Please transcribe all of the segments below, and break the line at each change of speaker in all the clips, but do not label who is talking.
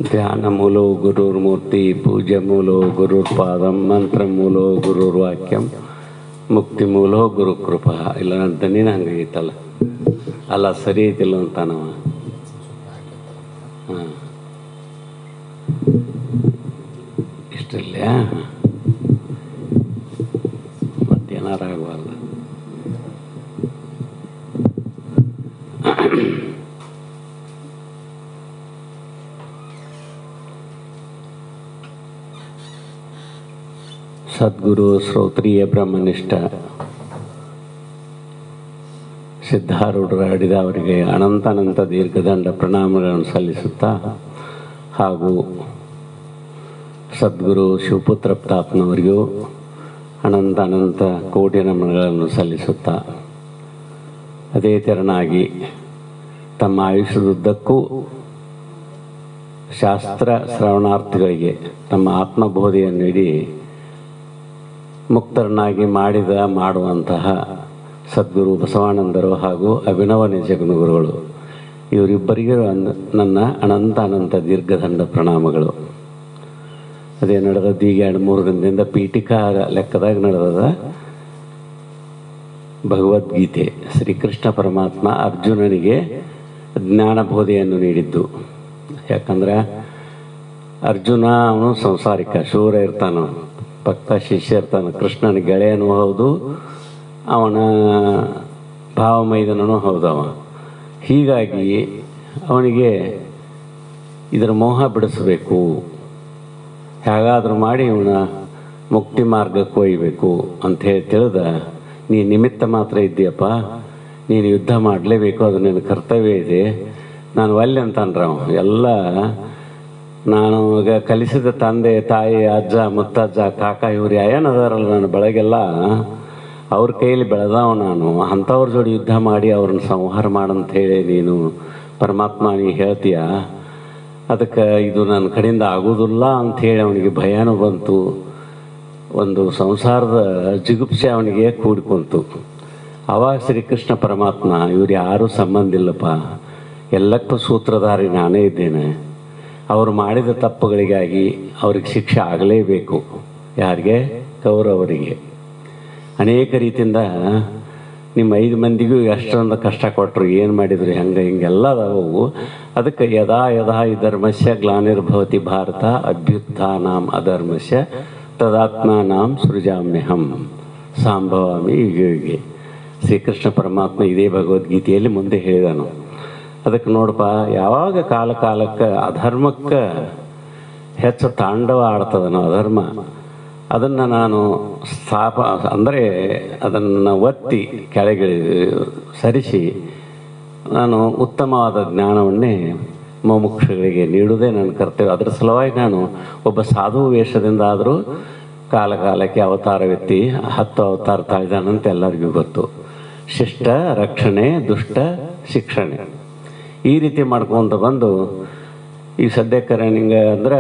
ಧ್ಯಾನಮೂಲೋ ಗುರುರ್ಮೂರ್ತಿ ಪೂಜ್ಯಮೂಲೋ ಗುರುರ್ಪಾದಂ ಮಂತ್ರಮೂಲೋ ಗುರುರ್ವಾಕ್ಯಂ ಮುಕ್ತಿಮೂಲೋ ಗುರುಕೃಪಾ. ಇಲ್ಲ ನನ್ನ ದನಿನ ಹಂಗಾಗಿತ್ತಲ್ಲ, ಅಲ್ಲ ಸರಿ ಐತಿಲ್ಲ ಅಂತಾನವ. ಹಾಂ ಇಷ್ಟಿಲ್ಲ ಮತ್ತೇನಾರಾಗವಲ್ಲ. ಸದ್ಗುರು ಶ್ರೋತ್ರಿಯ ಬ್ರಹ್ಮನಿಷ್ಠ ಸಿದ್ಧಾರೂಢರ ಹಿಡಿದ ಅವರಿಗೆ ಅನಂತ ದೀರ್ಘದಂಡ ಪ್ರಣಾಮಗಳನ್ನು ಸಲ್ಲಿಸುತ್ತಾ, ಹಾಗೂ ಸದ್ಗುರು ಶಿವಪುತ್ರ ಪ್ರತಾಪ್ನವರಿಗೂ ಅನಂತ ಕೋಟಿ ನಮನಗಳನ್ನು ಸಲ್ಲಿಸುತ್ತಾ, ಅದೇ ತೆರನಾಗಿ ತಮ್ಮ ಆಯುಷ್ಯದುದ್ದಕ್ಕೂ ಶಾಸ್ತ್ರ ಶ್ರವಣಾರ್ಥಿಗಳಿಗೆ ತಮ್ಮ ಆತ್ಮಬೋಧೆಯನ್ನು ನೀಡಿ ಮುಕ್ತರನ್ನಾಗಿ ಮಾಡುವಂತಹ ಸದ್ಗುರು ಬಸವಾನಂದರು ಹಾಗೂ ಅಭಿನವ ನಿಜಗುರುಗಳು ಇವರಿಬ್ಬರಿಗೂ ನನ್ನ ಅನಂತ ದೀರ್ಘದಂಡ ಪ್ರಣಾಮಗಳು. ಅದೇ ನಡೆದದ್ದು ಈಗ 2-3 ದಿನದಿಂದ ಪೀಠಿಕಾ ಲೆಕ್ಕದಾಗ ನಡೆದದ ಭಗವದ್ಗೀತೆ. ಶ್ರೀಕೃಷ್ಣ ಪರಮಾತ್ಮ ಅರ್ಜುನನಿಗೆ ಜ್ಞಾನಬೋಧೆಯನ್ನು ನೀಡಿದ್ದು. ಯಾಕಂದ್ರೆ ಅರ್ಜುನ ಅವನು ಸಂಸಾರಿಕ ಶೂರ ಇರ್ತಾನ, ಭಕ್ತ ಶಿಷ್ಯ ಇರ್ತಾನೆ, ಕೃಷ್ಣನ ಗೆಳೆಯನೂ ಹೌದು, ಅವನ ಭಾವಮೈದನೂ ಹೌದವ. ಹೀಗಾಗಿ ಅವನಿಗೆ ಇದರ ಮೋಹ ಬಿಡಿಸಬೇಕು, ಹೇಗಾದರೂ ಮಾಡಿ ಇವನ ಮುಕ್ತಿ ಮಾರ್ಗಕ್ಕೆ ಒಯ್ಯಬೇಕು ಅಂಥೇಳಿ ತಿಳಿದ, ನೀ ನಿಮಿತ್ತ ಮಾತ್ರ ಇದ್ದೀಯಪ್ಪ, ನೀನು ಯುದ್ಧ ಮಾಡಲೇಬೇಕು, ಅದು ನಿನ್ನ ಕರ್ತವ್ಯ ಇದೆ, ನಾನು ಒಲ್ಲೆ ಅಂತನ್ರ ಅವ. ಎಲ್ಲ ನಾನು ಈಗ ಕಲಿಸಿದ ತಂದೆ ತಾಯಿ ಅಜ್ಜ ಮುತ್ತಜ್ಜ ಕಾಕ ಇವ್ರು ಏನದಾರಲ್ಲ ನನ್ನ ಬೆಳಗೆಲ್ಲ ಅವ್ರ ಕೈಯಲ್ಲಿ ಬೆಳೆದವ ನಾನು, ಅಂಥವ್ರ ಜೋಡಿ ಯುದ್ಧ ಮಾಡಿ ಅವ್ರನ್ನ ಸಂಹಾರ ಮಾಡಂಥೇಳಿ ನೀನು ಪರಮಾತ್ಮ ನೀ ಹೇಳ್ತೀಯ, ಅದಕ್ಕೆ ಇದು ನನ್ನ ಕಡೆಯಿಂದ ಆಗೋದಿಲ್ಲ ಅಂಥೇಳಿ ಅವನಿಗೆ ಭಯನೂ ಬಂತು. ಒಂದು ಸಂಸಾರದ ಜಿಗುಪ್ಸೆ ಅವನಿಗೆ ಕೂಡಿಕೊಂತು. ಆವಾಗ ಶ್ರೀಕೃಷ್ಣ ಪರಮಾತ್ಮ ಇವ್ರು ಯಾರೂ ಸಂಬಂಧ ಇಲ್ಲಪ್ಪ, ಎಲ್ಲಕ್ಕೂ ಸೂತ್ರಧಾರಿ ನಾನೇ ಇದ್ದೇನೆ, ಅವರು ಮಾಡಿದ ತಪ್ಪುಗಳಿಗಾಗಿ ಅವ್ರಿಗೆ ಶಿಕ್ಷೆ ಆಗಲೇಬೇಕು. ಯಾರಿಗೆ? ಕೌರವರಿಗೆ. ಅನೇಕ ರೀತಿಯಿಂದ ನಿಮ್ಮ 5 ಮಂದಿಗೂ ಎಷ್ಟೊಂದು ಕಷ್ಟ ಕೊಟ್ಟರು, ಏನು ಮಾಡಿದ್ರು, ಹಿಂಗೆಲ್ಲ ಅದಾವು. ಅದಕ್ಕೆ ಯದಾ ಈ ಧರ್ಮಸ್ಯ ಗ್ಲಾನಿರ್ಭವತಿ ಭಾರತ ಅಭ್ಯುತ್ಥಾನಾಂ ಅಧರ್ಮಸ್ಯ ತದಾತ್ಮಾನಾಂ ಸೃಜಾಮ್ಯಹಂ ಸಂಭವಾಮಿ ಯುಗೆ. ಶ್ರೀಕೃಷ್ಣ ಪರಮಾತ್ಮ ಇದೇ ಭಗವದ್ಗೀತೆಯಲ್ಲಿ ಮುಂದೆ ಹೇಳಿದನು. ಅದಕ್ಕೆ ನೋಡಪ್ಪ, ಯಾವಾಗ ಕಾಲಕ್ಕೆ ಅಧರ್ಮಕ್ಕೆ ಹೆಚ್ಚು ತಾಂಡವ ಆಡ್ತದನೋ ಅಧರ್ಮ, ಅದನ್ನು ನಾನು ಅಂದರೆ ಅದನ್ನು ಒತ್ತಿ ಕೆಳಗೆ ಸರಿಸಿ ನಾನು ಉತ್ತಮವಾದ ಜ್ಞಾನವನ್ನೇ ಮುಮುಕ್ಷುಗಳಿಗೆ ನೀಡುವುದೇ ನನ್ನ ಕರ್ತವ್ಯ. ಅದರ ಸಲುವಾಗಿ ನಾನು ಒಬ್ಬ ಸಾಧು ವೇಷದಿಂದ ಆದರೂ ಕಾಲಕ್ಕೆ ಅವತಾರವೆತ್ತಿ 10 ಅವತಾರ ತಾಳಿದಾನಂತ ಎಲ್ಲರಿಗೂ ಗೊತ್ತು. ಶಿಷ್ಟ ರಕ್ಷಣೆ, ದುಷ್ಟ ಶಿಕ್ಷಣೆ, ಈ ರೀತಿ ಮಾಡ್ಕೊಂತ ಬಂದು ಈಗ ಸದ್ಯಕ್ಕೆ ನಿಂಗೆ ಅಂದ್ರೆ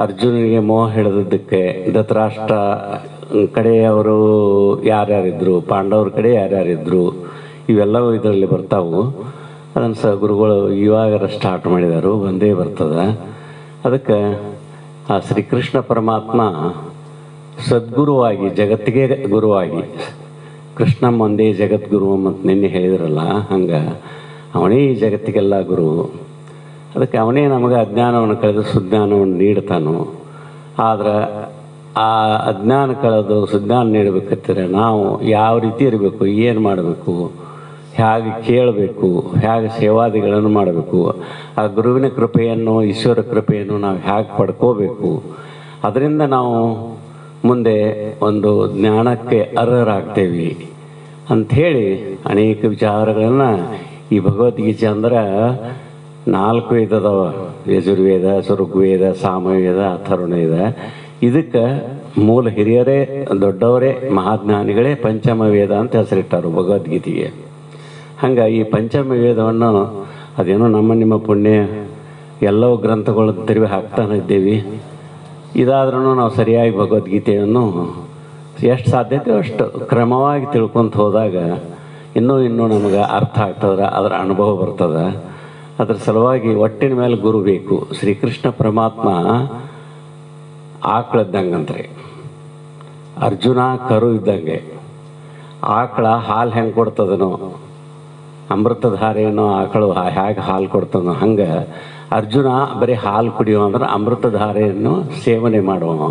ಅರ್ಜುನಿಗೆ ಮೋಹ ಹಿಡಿದದ್ದಕ್ಕೆ ಧೃತರಾಷ್ಟ್ರ ಕಡೆಯವರು ಯಾರ್ಯಾರಿದ್ರು, ಪಾಂಡವ್ರ ಕಡೆ ಯಾರ್ಯಾರಿದ್ರು, ಇವೆಲ್ಲವೂ ಇದರಲ್ಲಿ ಬರ್ತಾವು. ಅದನ್ನು ಗುರುಗಳು ಇವಾಗ ಸ್ಟಾರ್ಟ್ ಮಾಡಿದಾರು, ಒಂದೇ ಬರ್ತದೆ. ಅದಕ್ಕೆ ಆ ಶ್ರೀಕೃಷ್ಣ ಪರಮಾತ್ಮ ಸದ್ಗುರುವಾಗಿ ಜಗತ್ತಿಗೆ ಗುರುವಾಗಿ, ಕೃಷ್ಣ ಒಂದೇ ಜಗದ್ಗುರು ಮತ್ತು ನಿನ್ನೆ ಹೇಳಿದ್ರಲ್ಲ, ಹಂಗೆ ಅವನೇ ಈ ಜಗತ್ತಿಗೆಲ್ಲ ಗುರು. ಅದಕ್ಕೆ ಅವನೇ ನಮಗೆ ಅಜ್ಞಾನವನ್ನು ಕಳೆದು ಸುಜ್ಞಾನವನ್ನು ನೀಡ್ತಾನೋ. ಆದ್ರೆ ಆ ಅಜ್ಞಾನ ಕಳೆದು ಸುಜ್ಞಾನ ನೀಡಬೇಕಂತಾರೆ ನಾವು ಯಾವ ರೀತಿ ಇರಬೇಕು, ಏನು ಮಾಡಬೇಕು, ಹೇಗೆ ಕೇಳಬೇಕು, ಹೇಗೆ ಸೇವಾದಿಗಳನ್ನು ಮಾಡಬೇಕು, ಆ ಗುರುವಿನ ಕೃಪೆಯನ್ನು ಈಶ್ವರ ಕೃಪೆಯನ್ನು ನಾವು ಹೇಗೆ ಪಡ್ಕೋಬೇಕು, ಅದರಿಂದ ನಾವು ಮುಂದೆ ಒಂದು ಜ್ಞಾನಕ್ಕೆ ಅರ್ಹರಾಗ್ತೇವೆ ಅಂಥೇಳಿ ಅನೇಕ ವಿಚಾರಗಳನ್ನು ಈ ಭಗವದ್ಗೀತೆ ಅಂದ್ರೆ 4 ವೇದ ಅದಾವ, ಯಜುರ್ವೇದ, ಋಗ್ವೇದ, ಸಾಮವೇದ, ಅಥರ್ವವೇದ. ಇದಕ್ಕೆ ಮೂಲ ಹಿರಿಯರೇ ದೊಡ್ಡವರೇ ಮಹಾಜ್ಞಾನಿಗಳೇ ಪಂಚಮ ವೇದ ಅಂತ ಹೆಸರಿಟ್ಟಾರು ಭಗವದ್ಗೀತೆಗೆ. ಹಂಗೆ ಈ ಪಂಚಮ ವೇದವನ್ನು ಅದೇನೋ ನಿಮ್ಮ ಪುಣ್ಯ ಎಲ್ಲವೂ ಗ್ರಂಥಗಳು ತಿರುವಿ ಹಾಕ್ತಾನೆ ಇದ್ದೀವಿ. ಇದಾದ್ರೂ ನಾವು ಸರಿಯಾಗಿ ಭಗವದ್ಗೀತೆಯನ್ನು ಎಷ್ಟು ಸಾಧ್ಯತೆ ಅಷ್ಟು ಕ್ರಮವಾಗಿ ತಿಳ್ಕೊಂತ ಹೋದಾಗ ಇನ್ನೂ ನಮಗೆ ಅರ್ಥ ಆಗ್ತದೆ, ಅದರ ಅನುಭವ ಬರ್ತದೆ. ಅದರ ಸಲುವಾಗಿ ಒಟ್ಟಿನ ಮೇಲೆ ಗುರು ಬೇಕು. ಶ್ರೀಕೃಷ್ಣ ಪರಮಾತ್ಮ ಆಕಳದ್ದಂಗಂತ್ರಿ, ಅರ್ಜುನ ಕರು ಇದ್ದಂಗೆ. ಆಕಳ ಹಾಲು ಹೆಂಗೆ ಕೊಡ್ತದನೋ, ಅಮೃತಧಾರೆಯೋ ಆಕಳು ಹೇಗೆ ಹಾಲು ಕೊಡ್ತದೋ ಹಂಗೆ ಅರ್ಜುನ ಬರೀ ಹಾಲು ಕುಡಿಯೋ ಅಂದ್ರೆ ಅಮೃತಧಾರೆಯನ್ನು ಸೇವನೆ ಮಾಡುವ,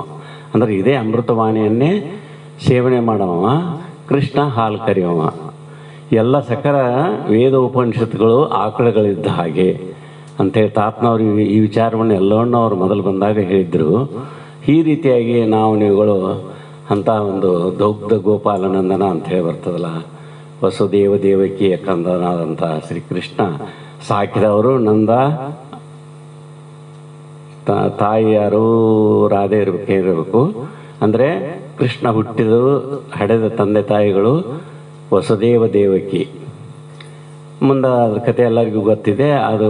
ಅಂದ್ರೆ ಇದೇ ಅಮೃತವಾಣಿಯನ್ನೇ ಸೇವನೆ ಮಾಡುವ. ಕೃಷ್ಣ ಹಾಲು ಕರೆಯುವ. ಎಲ್ಲ ಸಕಲ ವೇದ ಉಪನಿಷತ್ತುಗಳು ಆಕಳುಗಳಿದ್ದ ಹಾಗೆ ಅಂಥೇಳಿ ತಾತನವ್ರು ಈ ವಿಚಾರವನ್ನು ಎಲ್ಲವನ್ನೂ ಅವ್ರು ಮೊದಲು ಬಂದಾಗ ಹೇಳಿದರು. ಈ ರೀತಿಯಾಗಿ ನೀವುಗಳು ಅಂಥ ಒಂದು ದೌಗ್ಧ ಗೋಪಾಲನಂದನ ಅಂಥೇಳಿ ಬರ್ತದಲ್ಲ, ವಸುದೇವ ದೇವಕಿಯ ಕಂದನಾದಂಥ ಶ್ರೀಕೃಷ್ಣ ಸಾಕಿದವರು ನಂದ. ತಾಯಿ ಯಾರು? ರಾಧೆ ಇರಬೇಕು. ಅಂದರೆ ಕೃಷ್ಣ ಹುಟ್ಟಿದ ಹಡೆದ ತಂದೆ ತಾಯಿಗಳು ವಸುದೇವ ದೇವಕಿ. ಮುಂದೆ ಅದ್ರ ಕತೆ ಎಲ್ಲರಿಗೂ ಗೊತ್ತಿದೆ. ಅದು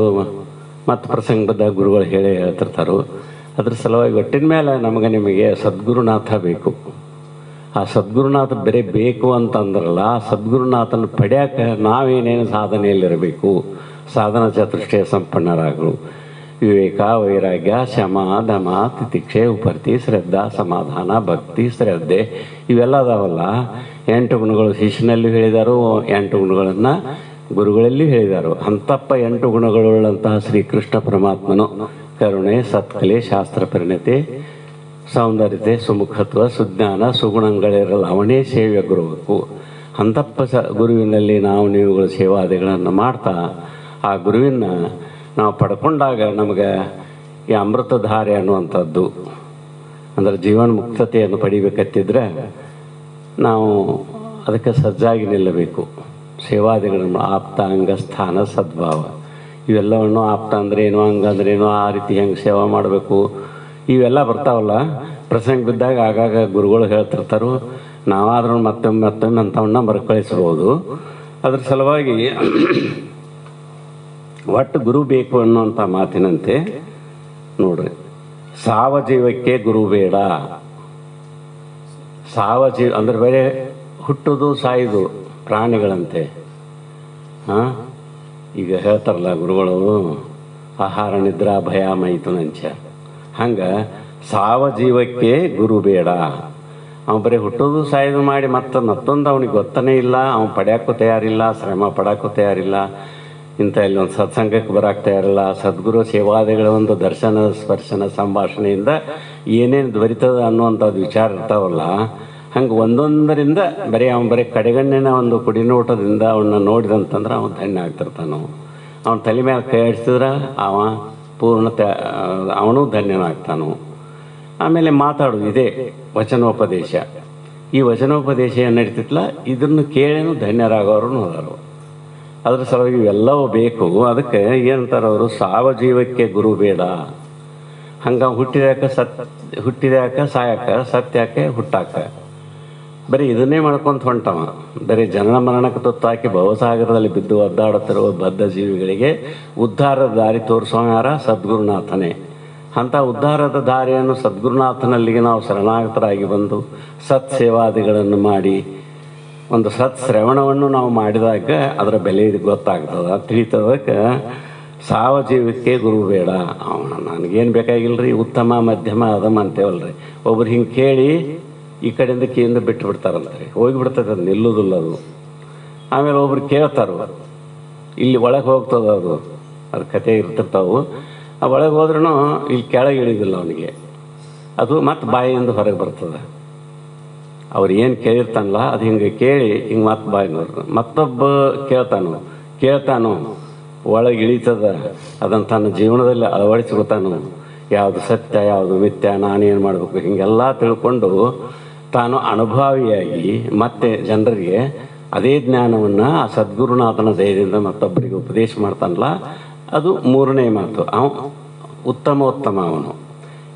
ಮತ್ತು ಪ್ರಸಂಗದ ಗುರುಗಳು ಹೇಳ್ತಿರ್ತಾರೆ. ಅದ್ರ ಸಲುವಾಗಿ ಒಟ್ಟಿನ ಮೇಲೆ ನಿಮಗೆ ಸದ್ಗುರುನಾಥ ಬೇಕು. ಆ ಸದ್ಗುರುನಾಥ ಬೇರೆ ಬೇಕು ಅಂತಂದ್ರಲ್ಲ, ಆ ಸದ್ಗುರುನಾಥನ ಪಡ್ಯಾಕ ನಾವೇನೇನು ಸಾಧನೆಯಲ್ಲಿರಬೇಕು? ಸಾಧನ ಚತುಷ್ಟಯ ಸಂಪನ್ನರಾಗಲು ವಿವೇಕ, ವೈರಾಗ್ಯ, ಶಮ, ದಮ, ತಿತಿಕ್ಷೆ, ಉಪರ್ತಿ, ಶ್ರದ್ಧಾ, ಸಮಾಧಾನ, ಭಕ್ತಿ, ಶ್ರದ್ಧೆ ಇವೆಲ್ಲ ಅದಾವಲ್ಲ. 8 ಗುಣಗಳು ಶಿಷ್ಯನಲ್ಲಿ ಹೇಳಿದಾರು, 8 ಗುಣಗಳನ್ನು ಗುರುಗಳಲ್ಲಿ ಹೇಳಿದಾರು. ಅಂತಪ್ಪ 8 ಗುಣಗಳುಳ್ಳಂತಹ ಶ್ರೀಕೃಷ್ಣ ಪರಮಾತ್ಮನು ಕರುಣೆ, ಸತ್ಕಲೆ, ಶಾಸ್ತ್ರ ಪರಿಣತಿ, ಸೌಂದರ್ಯತೆ, ಸುಮುಖತ್ವ, ಸುಜ್ಞಾನ, ಸುಗುಣಗಳಿರಲ್ಲ ಅವನೇ ಸೇವೆ ಗುರುಬೇಕು. ಅಂತಪ್ಪ ಗುರುವಿನಲ್ಲಿ ನೀವುಗಳು ಸೇವಾದಿಗಳನ್ನು ಮಾಡ್ತಾ ಆ ಗುರುವಿನ ನಾವು ಪಡ್ಕೊಂಡಾಗ ನಮಗೆ ಈ ಅಮೃತಧಾರೆ ಅನ್ನುವಂಥದ್ದು, ಅಂದರೆ ಜೀವನ ಮುಕ್ತತೆಯನ್ನು ಪಡಿಬೇಕತ್ತಿದ್ರೆ ನಾವು ಅದಕ್ಕೆ ಸಜ್ಜಾಗಿ ನಿಲ್ಲಬೇಕು. ಸೇವಾದಿಗಳನ್ನು ಆಪ್ತ, ಅಂಗ, ಸ್ಥಾನ, ಸದ್ಭಾವ ಇವೆಲ್ಲವನ್ನು ಆಪ್ತ ಅಂದ್ರೇನು, ಅಂಗ ಅಂದ್ರೇನು, ಆ ರೀತಿ ಹೆಂಗೆ ಸೇವಾ ಮಾಡಬೇಕು ಇವೆಲ್ಲ ಬರ್ತಾವಲ್ಲ. ಪ್ರಸಂಗ ಬಿದ್ದಾಗ ಆಗಾಗ ಗುರುಗಳು ಹೇಳ್ತಿರ್ತಾರೋ, ನಾವಾದ್ರೂ ಮತ್ತೊಮ್ಮೆ ಅಂಥವನ್ನ ಮರುಕಳಿಸ್ಬೋದು. ಅದ್ರ ಸಲುವಾಗಿ ಒಟ್ಟು ಗುರು ಬೇಕು ಅನ್ನುವಂಥ ಮಾತಿನಂತೆ ನೋಡ್ರಿ, ಸಾವಜೀವಕ್ಕೆ ಗುರು ಬೇಡ. ಸಾವಜೀವ ಅಂದ್ರೆ ಬೇರೆ ಹುಟ್ಟುದು ಸಾಯುದು ಪ್ರಾಣಿಗಳಂತೆ. ಈಗ ಹೇಳ್ತಾರಲ್ಲ ಗುರುಗಳು, ಆಹಾರ ನಿದ್ರಾ ಭಯ ಮೈಥುನಂಚ. ಹಂಗೆ ಸಾವಜೀವಕ್ಕೆ ಗುರು ಬೇಡ. ಅವ್ನು ಬರೀ ಹುಟ್ಟೋದು ಸಾಯೋದು ಮಾಡಿ ಮತ್ತೊಂದು ಅವನಿಗೆ ಗೊತ್ತನೇ ಇಲ್ಲ, ಅವ್ನು ಪಡ್ಯಾಕ್ಕೂ ತಯಾರಿಲ್ಲ, ಶ್ರಮ ಪಡೋಕ್ಕೂ ತಯಾರಿಲ್ಲ, ಇಂಥ ಇಲ್ಲಿ ಒಂದು ಸತ್ಸಂಗಕ್ಕೆ ಬರೋಕ್ಕೆ ತಯಾರಿಲ್ಲ. ಸದ್ಗುರು ಸೇವಾದಿಗಳ ಒಂದು ದರ್ಶನ, ಸ್ಪರ್ಶನ, ಸಂಭಾಷಣೆಯಿಂದ ಏನೇನು ದೊರೀತದ ಅನ್ನುವಂಥದ್ದು ವಿಚಾರ ಇರ್ತಾವಲ್ಲ. ಹಂಗೆ ಒಂದೊಂದರಿಂದ ಅವನು ಬರೀ ಕಡೆಗಣ್ಣಿನ ಒಂದು ಕುಡಿನೋಟದಿಂದ ಅವನ್ನ ನೋಡಿದಂತಂದ್ರೆ ಅವನು ಧನ್ಯ ಆಗ್ತಿರ್ತಾನು. ಅವನ ತಲೆ ಮೇಲೆ ಕೈ ಆಡಿಸಿದ್ರೆ ಅವನು ಧನ್ಯನಾಗ್ತಾನು. ಆಮೇಲೆ ಮಾತಾಡೋದು ಇದೇ ವಚನೋಪದೇಶ. ಈ ವಚನೋಪದೇಶ ಏನು ನಡೀತಿತ್ತಲ್ಲ, ಇದನ್ನು ಕೇಳೇನು ಧನ್ಯರಾಗೋರು ಅದಾರು. ಅದ್ರ ಸಲುವಾಗಿ ಇವೆಲ್ಲವೂ ಬೇಕು. ಅದಕ್ಕೆ ಏನಂತಾರೆ ಅವರು, ಸಾವಜೀವಕ್ಕೆ ಗುರು ಬೇಡ. ಹಂಗೆ ಹುಟ್ಟಿದ್ಯಾಕ ಸಾಯಕ, ಸತ್ಯಾಕೆ ಹುಟ್ಟಾಕ. ಬರೀ ಇದನ್ನೇ ಮಾಡ್ಕೊಂತ ಹೊಂಟವ. ಬರೀ ಜನನ ಮರಣಕ್ಕೆ ತುತ್ತಾಕಿ ಭವಸಾಗರದಲ್ಲಿ ಬಿದ್ದು ಒದ್ದಾಡುತ್ತಿರುವ ಬದ್ಧ ಜೀವಿಗಳಿಗೆ ಉದ್ಧಾರದ ದಾರಿ ತೋರಿಸೋ ಯಾರ? ಸದ್ಗುರುನಾಥನೇ. ಅಂಥ ಉದ್ಧಾರದ ದಾರಿಯನ್ನು ಸದ್ಗುರುನಾಥನಲ್ಲಿಗೆ ನಾವು ಶರಣಾಗತರಾಗಿ ಬಂದು ಸತ್ ಸೇವಾದಿಗಳನ್ನು ಮಾಡಿ ಒಂದು ಸತ್ ಶ್ರವಣವನ್ನು ನಾವು ಮಾಡಿದಾಗ ಅದರ ಬೆಲೆ ಗೊತ್ತಾಗ್ತದೆ, ತಿಳಿತದಕ್ಕೆ ಸಾವಜೀವಕ್ಕೆ ಗುರು ಬೇಡ. ನನಗೇನು ಬೇಕಾಗಿಲ್ಲರಿ, ಉತ್ತಮ ಮಧ್ಯಮ ಅಧಮ ಅಂತೇವಲ್ರಿ. ಒಬ್ರು ಹಿಂಗೆ ಕೇಳಿ ಈ ಕಡೆಯಿಂದ ಕೀಯಿಂದ ಬಿಟ್ಟು ಬಿಡ್ತಾರಂತ್ರಿ, ಹೋಗಿಬಿಡ್ತದೆ, ಅದು ನಿಲ್ಲೋದಿಲ್ಲ ಅದು. ಆಮೇಲೆ ಒಬ್ರು ಕೇಳ್ತಾರು, ಇಲ್ಲಿ ಒಳಗೆ ಹೋಗ್ತದೆ ಅದು, ಅದ್ರ ಕತೆ ಇರ್ತಿರ್ತಾವೆ. ಆ ಒಳಗೆ ಹೋದ್ರೂ ಇಲ್ಲಿ ಕೆಳಗೆ ಇಳಿದಿಲ್ಲ ಅವನಿಗೆ, ಅದು ಮತ್ತೆ ಬಾಯಿಯಿಂದ ಹೊರಗೆ ಬರ್ತದೆ. ಅವ್ರು ಏನು ಕೇಳಿರ್ತಾನಲ್ಲ ಅದು ಹಿಂಗೆ ಕೇಳಿ ಹಿಂಗೆ ಮತ್ತೆ ಬಾಯಿ ನೋಡ್ರಿ. ಮತ್ತೊಬ್ಬ ಕೇಳ್ತಾನು ಒಳಗೆ ಇಳಿತದ, ಅದನ್ನು ತನ್ನ ಜೀವನದಲ್ಲಿ ಅಳವಡಿಸ್ಕೊತಾನು. ಯಾವುದು ಸತ್ಯ, ಯಾವುದು ಮಿಥ್ಯ, ನಾನೇನು ಮಾಡಬೇಕು, ಹೀಗೆಲ್ಲ ತಿಳ್ಕೊಂಡು ತಾನು ಅನುಭಾವಿಯಾಗಿ ಮತ್ತೆ ಜನರಿಗೆ ಅದೇ ಜ್ಞಾನವನ್ನು ಆ ಸದ್ಗುರುನಾಥನ ದಯದಿಂದ ಮತ್ತೊಬ್ಬರಿಗೆ ಉಪದೇಶ ಮಾಡ್ತಾನಲ್ಲ, ಅದು 3ನೇ ಮಾತು. ಉತ್ತಮ ಅವನು.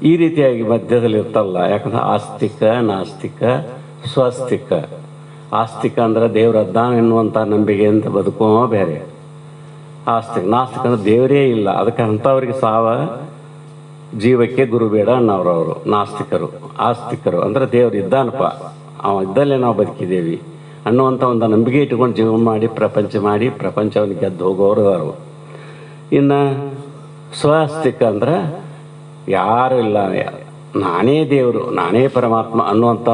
ಈ ರೀತಿಯಾಗಿ ಮಧ್ಯದಲ್ಲಿ ಇರ್ತಲ್ಲ. ಯಾಕಂದ್ರೆ ಆಸ್ತಿಕ, ನಾಸ್ತಿಕ, ಸ್ವಸ್ತಿಕ. ಆಸ್ತಿಕ ಅಂದ್ರೆ ದೇವ್ರ ಅದ್ದಾನ ಎನ್ನುವಂಥ ನಂಬಿಕೆಯಿಂದ ಬದುಕೋ ಬೇರೆ. ನಾಸ್ತಿಕ ಅಂದ್ರೆ ದೇವರೇ ಇಲ್ಲ, ಅದಕ್ಕೆ ಅಂಥವ್ರಿಗೆ ಜೀವಕ್ಕೆ ಗುರು ಬೇಡ ಅನ್ನೋರು ನಾಸ್ತಿಕರು. ಆಸ್ತಿಕರು ಅಂದ್ರೆ ದೇವ್ರು ಇದ್ದಾನಪ್ಪ, ಅವ ಇದ್ದಲ್ಲೇ ನಾವು ಬದುಕಿದ್ದೇವೆ ಅನ್ನುವಂಥ ಒಂದು ನಂಬಿಕೆ ಇಟ್ಕೊಂಡು ಜೀವನ ಮಾಡಿ ಪ್ರಪಂಚವನ್ನು ಗೆದ್ದು ಹೋಗೋರು ಅವರು. ಇನ್ನು ಸ್ವಸ್ತಿಕ ಅಂದ್ರೆ ಯಾರು ಇಲ್ಲ, ನಾನೇ ದೇವರು, ನಾನೇ ಪರಮಾತ್ಮ ಅನ್ನುವಂಥ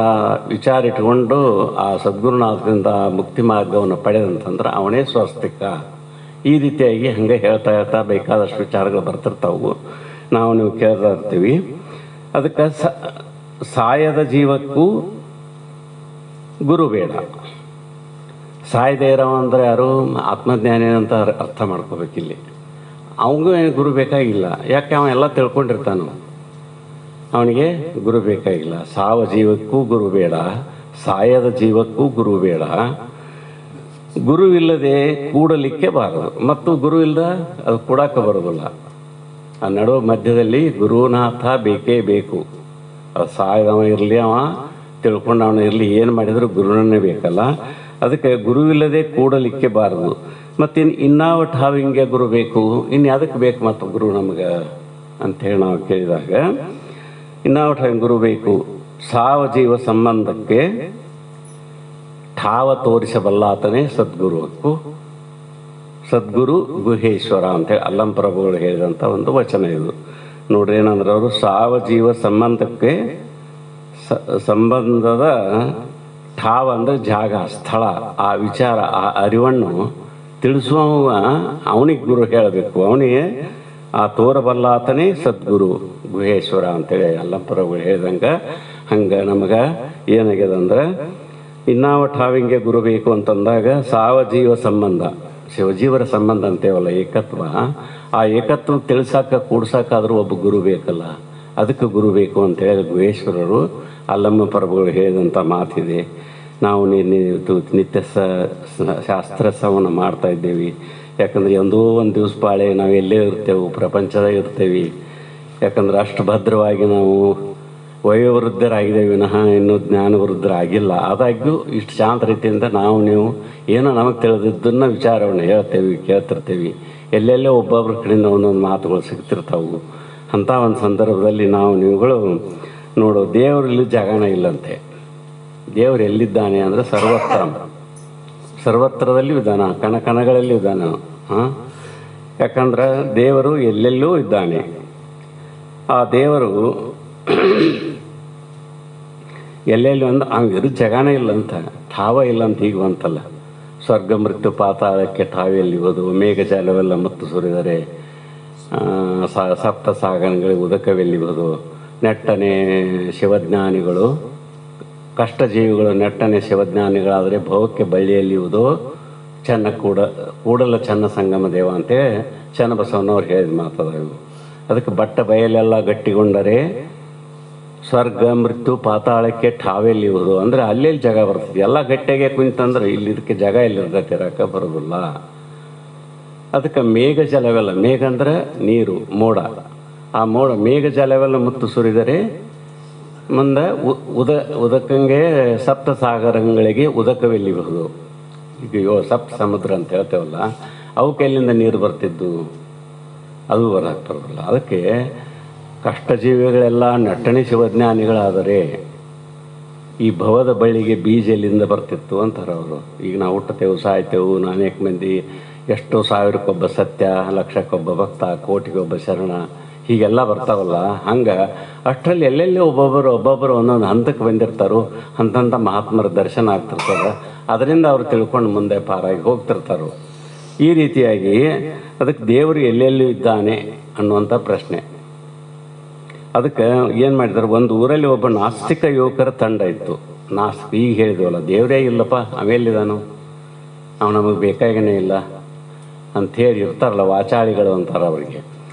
ವಿಚಾರ ಇಟ್ಕೊಂಡು ಆ ಸದ್ಗುರುನಾಥದಿಂದ ಮುಕ್ತಿ ಮಾರ್ಗವನ್ನು ಪಡೆದಂತಂದ್ರೆ ಅವನೇ ಸ್ವಸ್ತಿಕ. ಈ ರೀತಿಯಾಗಿ ಹಾಗೆ ಹೇಳ್ತಾ ಹೇಳ್ತಾ ಬೇಕಾದಷ್ಟು ವಿಚಾರಗಳು ಬರ್ತಿರ್ತಾವು, ನೀವು ಕೇಳ್ತಾ ಇರ್ತೀವಿ. ಅದಕ್ಕೆ ಸಾಯದ ಜೀವಕ್ಕೂ ಗುರು ಬೇಡ. ಸಾಯದೇ ಇರೋ ಅಂದರೆ ಯಾರು ಆತ್ಮಜ್ಞಾನಿ ಅಂತ ಅರ್ಥ ಮಾಡ್ಕೋಬೇಕಿಲ್ಲಿ. ಅವನಿಗೂ ಏನು ಗುರು ಬೇಕಾಗಿಲ್ಲ, ಯಾಕೆ ಅವ ಎಲ್ಲ ತಿಳ್ಕೊಂಡಿರ್ತಾನು, ಅವನಿಗೆ ಗುರು ಬೇಕಾಗಿಲ್ಲ. ಸಾವ ಜೀವಕ್ಕೂ ಗುರು ಬೇಡ, ಸಾಯದ ಜೀವಕ್ಕೂ ಗುರು ಬೇಡ. ಗುರುವಿಲ್ಲದೆ ಕೂಡಲಿಕ್ಕೆ ಬಾರದು, ಮತ್ತು ಗುರು ಇಲ್ಲದ ಅದು ಕೂಡಕ್ಕೆ ಬರೋದಿಲ್ಲ. ಆ ನಡುವ ಮಧ್ಯದಲ್ಲಿ ಗುರುನಾಥ ಬೇಕೇ ಬೇಕು. ಅದು ಸಾಯದವ ಇರಲಿ, ಅವ ತಿಳ್ಕೊಂಡವನ ಇರಲಿ, ಏನು ಮಾಡಿದರೂ ಗುರುನೇ ಬೇಕಲ್ಲ. ಅದಕ್ಕೆ ಗುರುವಿಲ್ಲದೆ ಕೂಡಲಿಕ್ಕೆ ಬಾರದು. ಮತ್ತು ಇನ್ನಾವಟ್ಟು ಹಿಂಗೆ ಗುರು ಬೇಕು, ಇನ್ನು ಯಾವುದಕ್ಕೆ ಬೇಕು ಮತ್ತು ಗುರು ನಮಗೆ ಅಂಥೇಳಿ ನಾವು ಕೇಳಿದಾಗ, ಇನ್ನಾವಟ್ಟು ಗುರು ಬೇಕು. ಸಾವ ಜೀವ ಸಂಬಂಧಕ್ಕೆ ಠಾವ ತೋರಿಸಬಲ್ಲಾತನೇ ಸದ್ಗುರುವಕ್ಕೂ. ಸದ್ಗುರು ಗುಹೇಶ್ವರ ಅಂತೇಳಿ ಅಲ್ಲಂ ಪ್ರಭುಗಳು ಹೇಳಿದಂಥ ಒಂದು ವಚನ ಇದು. ನೋಡ್ರಿ, ಏನಂದ್ರೆ ಅವರು ಸಾವ ಜೀವ ಸಂಬಂಧಕ್ಕೆ ಸಂಬಂಧದ ಠಾವ ಅಂದರೆ ಜಾಗ, ಸ್ಥಳ, ಆ ವಿಚಾರ, ಆ ಅರಿವನ್ನು ತಿಳಿಸುವ ಅವನಿಗೆ ಗುರು ಹೇಳಬೇಕು. ಅವನಿಗೆ ಆ ತೋರಬಲ್ಲಾತನೇ ಸದ್ಗುರು ಗುಹೇಶ್ವರ ಅಂತೇಳಿ ಅಲ್ಲಂ ಪ್ರಭುಗಳು ಹೇಳ್ದಂಗೆ. ಹಂಗೆ ನಮಗೆ ಏನಾಗ್ಯದಂದ್ರೆ ಇನ್ನಾವಟ್ಟು ಹಾವಿಂಗೆ ಗುರು ಬೇಕು ಅಂತಂದಾಗ ಸಾವಜೀವ ಸಂಬಂಧ, ಶಿವಜೀವರ ಸಂಬಂಧ ಅಂತೇವಲ್ಲ, ಏಕತ್ವ. ಆ ಏಕತ್ವ ತಿಳಿಸಾಕ ಕೂಡ್ಸಾಕಾದ್ರೂ ಒಬ್ಬ ಗುರು ಬೇಕಲ್ಲ, ಅದಕ್ಕೆ ಗುರು ಬೇಕು ಅಂತೇಳಿ ಗುಹೇಶ್ವರರು ಅಲ್ಲಮ್ಮ ಪ್ರಭುಗಳು ಹೇಳಿದಂಥ ಮಾತಿದೆ. ನಾವು ನಿತ್ಯ ಶಾಸ್ತ್ರಸವನ್ನು ಮಾಡ್ತಾ ಇದ್ದೇವೆ. ಯಾಕಂದ್ರೆ ಒಂದೋ ಒಂದು ದಿವಸ ಪಾಳೆ ನಾವು ಎಲ್ಲೇ ಇರ್ತೇವೆ, ಪ್ರಪಂಚದಾಗ ಇರ್ತೇವೆ. ಯಾಕಂದ್ರೆ ಅಷ್ಟು ಭದ್ರವಾಗಿ ನಾವು ವಯೋವೃದ್ಧರಾಗಿದ್ದೇವೆ ವಿನಃ ಇನ್ನೂ ಜ್ಞಾನವೃದ್ಧರಾಗಿಲ್ಲ. ಆದಾಗ್ಯೂ ಇಷ್ಟು ಶಾಂತ ರೀತಿಯಿಂದ ನೀವು ಏನೋ ನಮಗೆ ತಿಳಿದಿದ್ದನ್ನು ವಿಚಾರವನ್ನು ಹೇಳ್ತೇವೆ, ಕೇಳ್ತಿರ್ತೇವೆ. ಎಲ್ಲೆಲ್ಲೇ ಒಬ್ಬೊಬ್ಬರ ಕಡೆಯಿಂದ ಒಂದೊಂದು ಮಾತುಗಳು ಸಿಗ್ತಿರ್ತಾವೆ. ಅಂಥ ಒಂದು ಸಂದರ್ಭದಲ್ಲಿ ನೀವುಗಳು ನೋಡು, ದೇವರಲ್ಲಿ ಜಾಗನ ಇಲ್ಲಂತೆ. ದೇವರು ಎಲ್ಲಿದ್ದಾನೆ ಅಂದರೆ ಸರ್ವತ್ರದಲ್ಲಿ ಇದ್ದಾನ, ಕಣಕಣಗಳಲ್ಲಿ ಇದ್ದಾನ. ಯಾಕಂದ್ರೆ ದೇವರು ಎಲ್ಲೆಲ್ಲೂ ಇದ್ದಾನೆ. ಆ ದೇವರು ಎಲ್ಲೆಲ್ಲೂ ಅಂದ್ರೆ ಅವಿರು ಜಗನೇ ಇಲ್ಲ ಠಾವ ಇಲ್ಲ ಅಂತ ಈಗ ಬಂತಲ್ಲ. ಸ್ವರ್ಗ ಮೃತ್ಯು ಪಾತಾಳಕ್ಕೆ ಠಾವೆಲ್ಲಿಬೋದು, ಮೇಘಜಾಲವೆಲ್ಲ ಮತ್ತು ಸುರಿದರೆ ಸಪ್ತ ಸಾಗರಗಳಿಗೆ ಉದಕವೆಲ್ಲಿಬೋದು. ನೆಟ್ಟನೆ ಶಿವಜ್ಞಾನಿಗಳು, ಕಷ್ಟಜೀವಿಗಳು ನೆಟ್ಟನೆ ಶಿವಜ್ಞಾನಿಗಳಾದರೆ ಭವಕ್ಕೆ ಬಳ್ಳಿಯಲ್ಲಿಯುವುದು ಕೂಡಲ ಚೆನ್ನ ಸಂಗಮ ದೇವ ಅಂತೇಳಿ ಚನ್ನಬಸವಣ್ಣವ್ರು ಹೇಳಿದ ಮಾತದ ಇವು. ಅದಕ್ಕೆ ಬಟ್ಟ ಬಯಲೆಲ್ಲ ಗಟ್ಟಿಗೊಂಡರೆ ಸ್ವರ್ಗ ಮೃತ್ಯು ಪಾತಾಳಕ್ಕೆ ಠಾವೆಲ್ಲಿಯುವುದು ಅಂದರೆ ಅಲ್ಲೆಲ್ಲಿ ಜಾಗ ಬರ್ತದೆ. ಎಲ್ಲ ಗಟ್ಟಿಗೆ ಕುಂತಂದ್ರೆ ಇಲ್ಲಿ ಇದಕ್ಕೆ ಜಾಗ ಎಲ್ಲಿರ್ತೈತೆ, ಇರೋಕೆ ಬರೋದಿಲ್ಲ. ಅದಕ್ಕೆ ಮೇಘ ಜಲವೆಲ್ಲ, ಮೇಘ ಅಂದ್ರೆ ನೀರು, ಮೋಡ. ಆ ಮೋಡ ಮೇಘ ಜಲವೆಲ್ಲ ಮುತ್ತು ಸುರಿದರೆ ಮುಂದೆ ಉದಕಂಗೆ ಸಪ್ತ ಸಾಗರಗಳಿಗೆ ಉದಕವೆಲ್ಲಿಬಹುದು. ಈಗ ಸಪ್ತ ಸಮುದ್ರ ಅಂತ ಹೇಳ್ತೇವಲ್ಲ, ಅವಕ್ಕೆ ಎಲ್ಲಿಂದ ನೀರು ಬರ್ತಿದ್ದು, ಅದು ಬರಕ್ಕೆ ಬರೋದಿಲ್ಲ. ಅದಕ್ಕೆ ಕಷ್ಟಜೀವಿಗಳೆಲ್ಲ ನಟ್ಟಣಿ ಶಿವಜ್ಞಾನಿಗಳಾದರೆ ಈ ಭವದ ಬಳ್ಳಿಗೆ ಬೀಜ ಎಲ್ಲಿಂದ ಬರ್ತಿತ್ತು ಅಂತಾರೆ ಅವರು. ಈಗ ನಾವು ಹುಟ್ಟತೇವು, ಸಾಯ್ತೇವು, ಅನೇಕ ಮಂದಿ ಎಷ್ಟೋ ಸಾವಿರಕ್ಕೊಬ್ಬ ಸತ್ಯ, ಲಕ್ಷಕ್ಕೊಬ್ಬ ಭಕ್ತ, ಕೋಟಿಗೊಬ್ಬ ಶರಣ, ಹೀಗೆಲ್ಲ ಬರ್ತಾವಲ್ಲ. ಹಂಗೆ ಅಷ್ಟರಲ್ಲಿ ಎಲ್ಲೆಲ್ಲಿ ಒಬ್ಬೊಬ್ಬರು ಒಂದೊಂದು ಹಂತಕ್ಕೆ ಬಂದಿರ್ತಾರೋ, ಅಂತಂಥ ಮಹಾತ್ಮರ ದರ್ಶನ ಆಗ್ತಿರ್ತದೆ. ಅದರಿಂದ ಅವರು ತಿಳ್ಕೊಂಡು ಮುಂದೆ ಪಾರಾಗಿ ಹೋಗ್ತಿರ್ತಾರೋ. ಈ ರೀತಿಯಾಗಿ ಅದಕ್ಕೆ ದೇವರು ಎಲ್ಲೆಲ್ಲೂ ಇದ್ದಾನೆ ಅನ್ನುವಂಥ ಪ್ರಶ್ನೆ. ಅದಕ್ಕೆ ಏನು ಮಾಡಿದ್ದಾರೆ, ಒಂದು ಊರಲ್ಲಿ ಒಬ್ಬ ನಾಸ್ತಿಕ ಯುವಕರ ತಂಡ ಇತ್ತು. ಈಗ ಹೇಳಿದ್ವಲ್ಲ, ದೇವರೇ ಇಲ್ಲಪ್ಪ, ಅವೆಲ್ಲಿದ್ದಾನು, ಅವು ನಮಗೆ ಬೇಕಾಗೇ ಇಲ್ಲ ಅಂಥೇಳಿ ಇರ್ತಾರಲ್ಲ, ವಾಚಾಳಿಗಳು ಅಂತಾರೆ ಅವರಿಗೆ.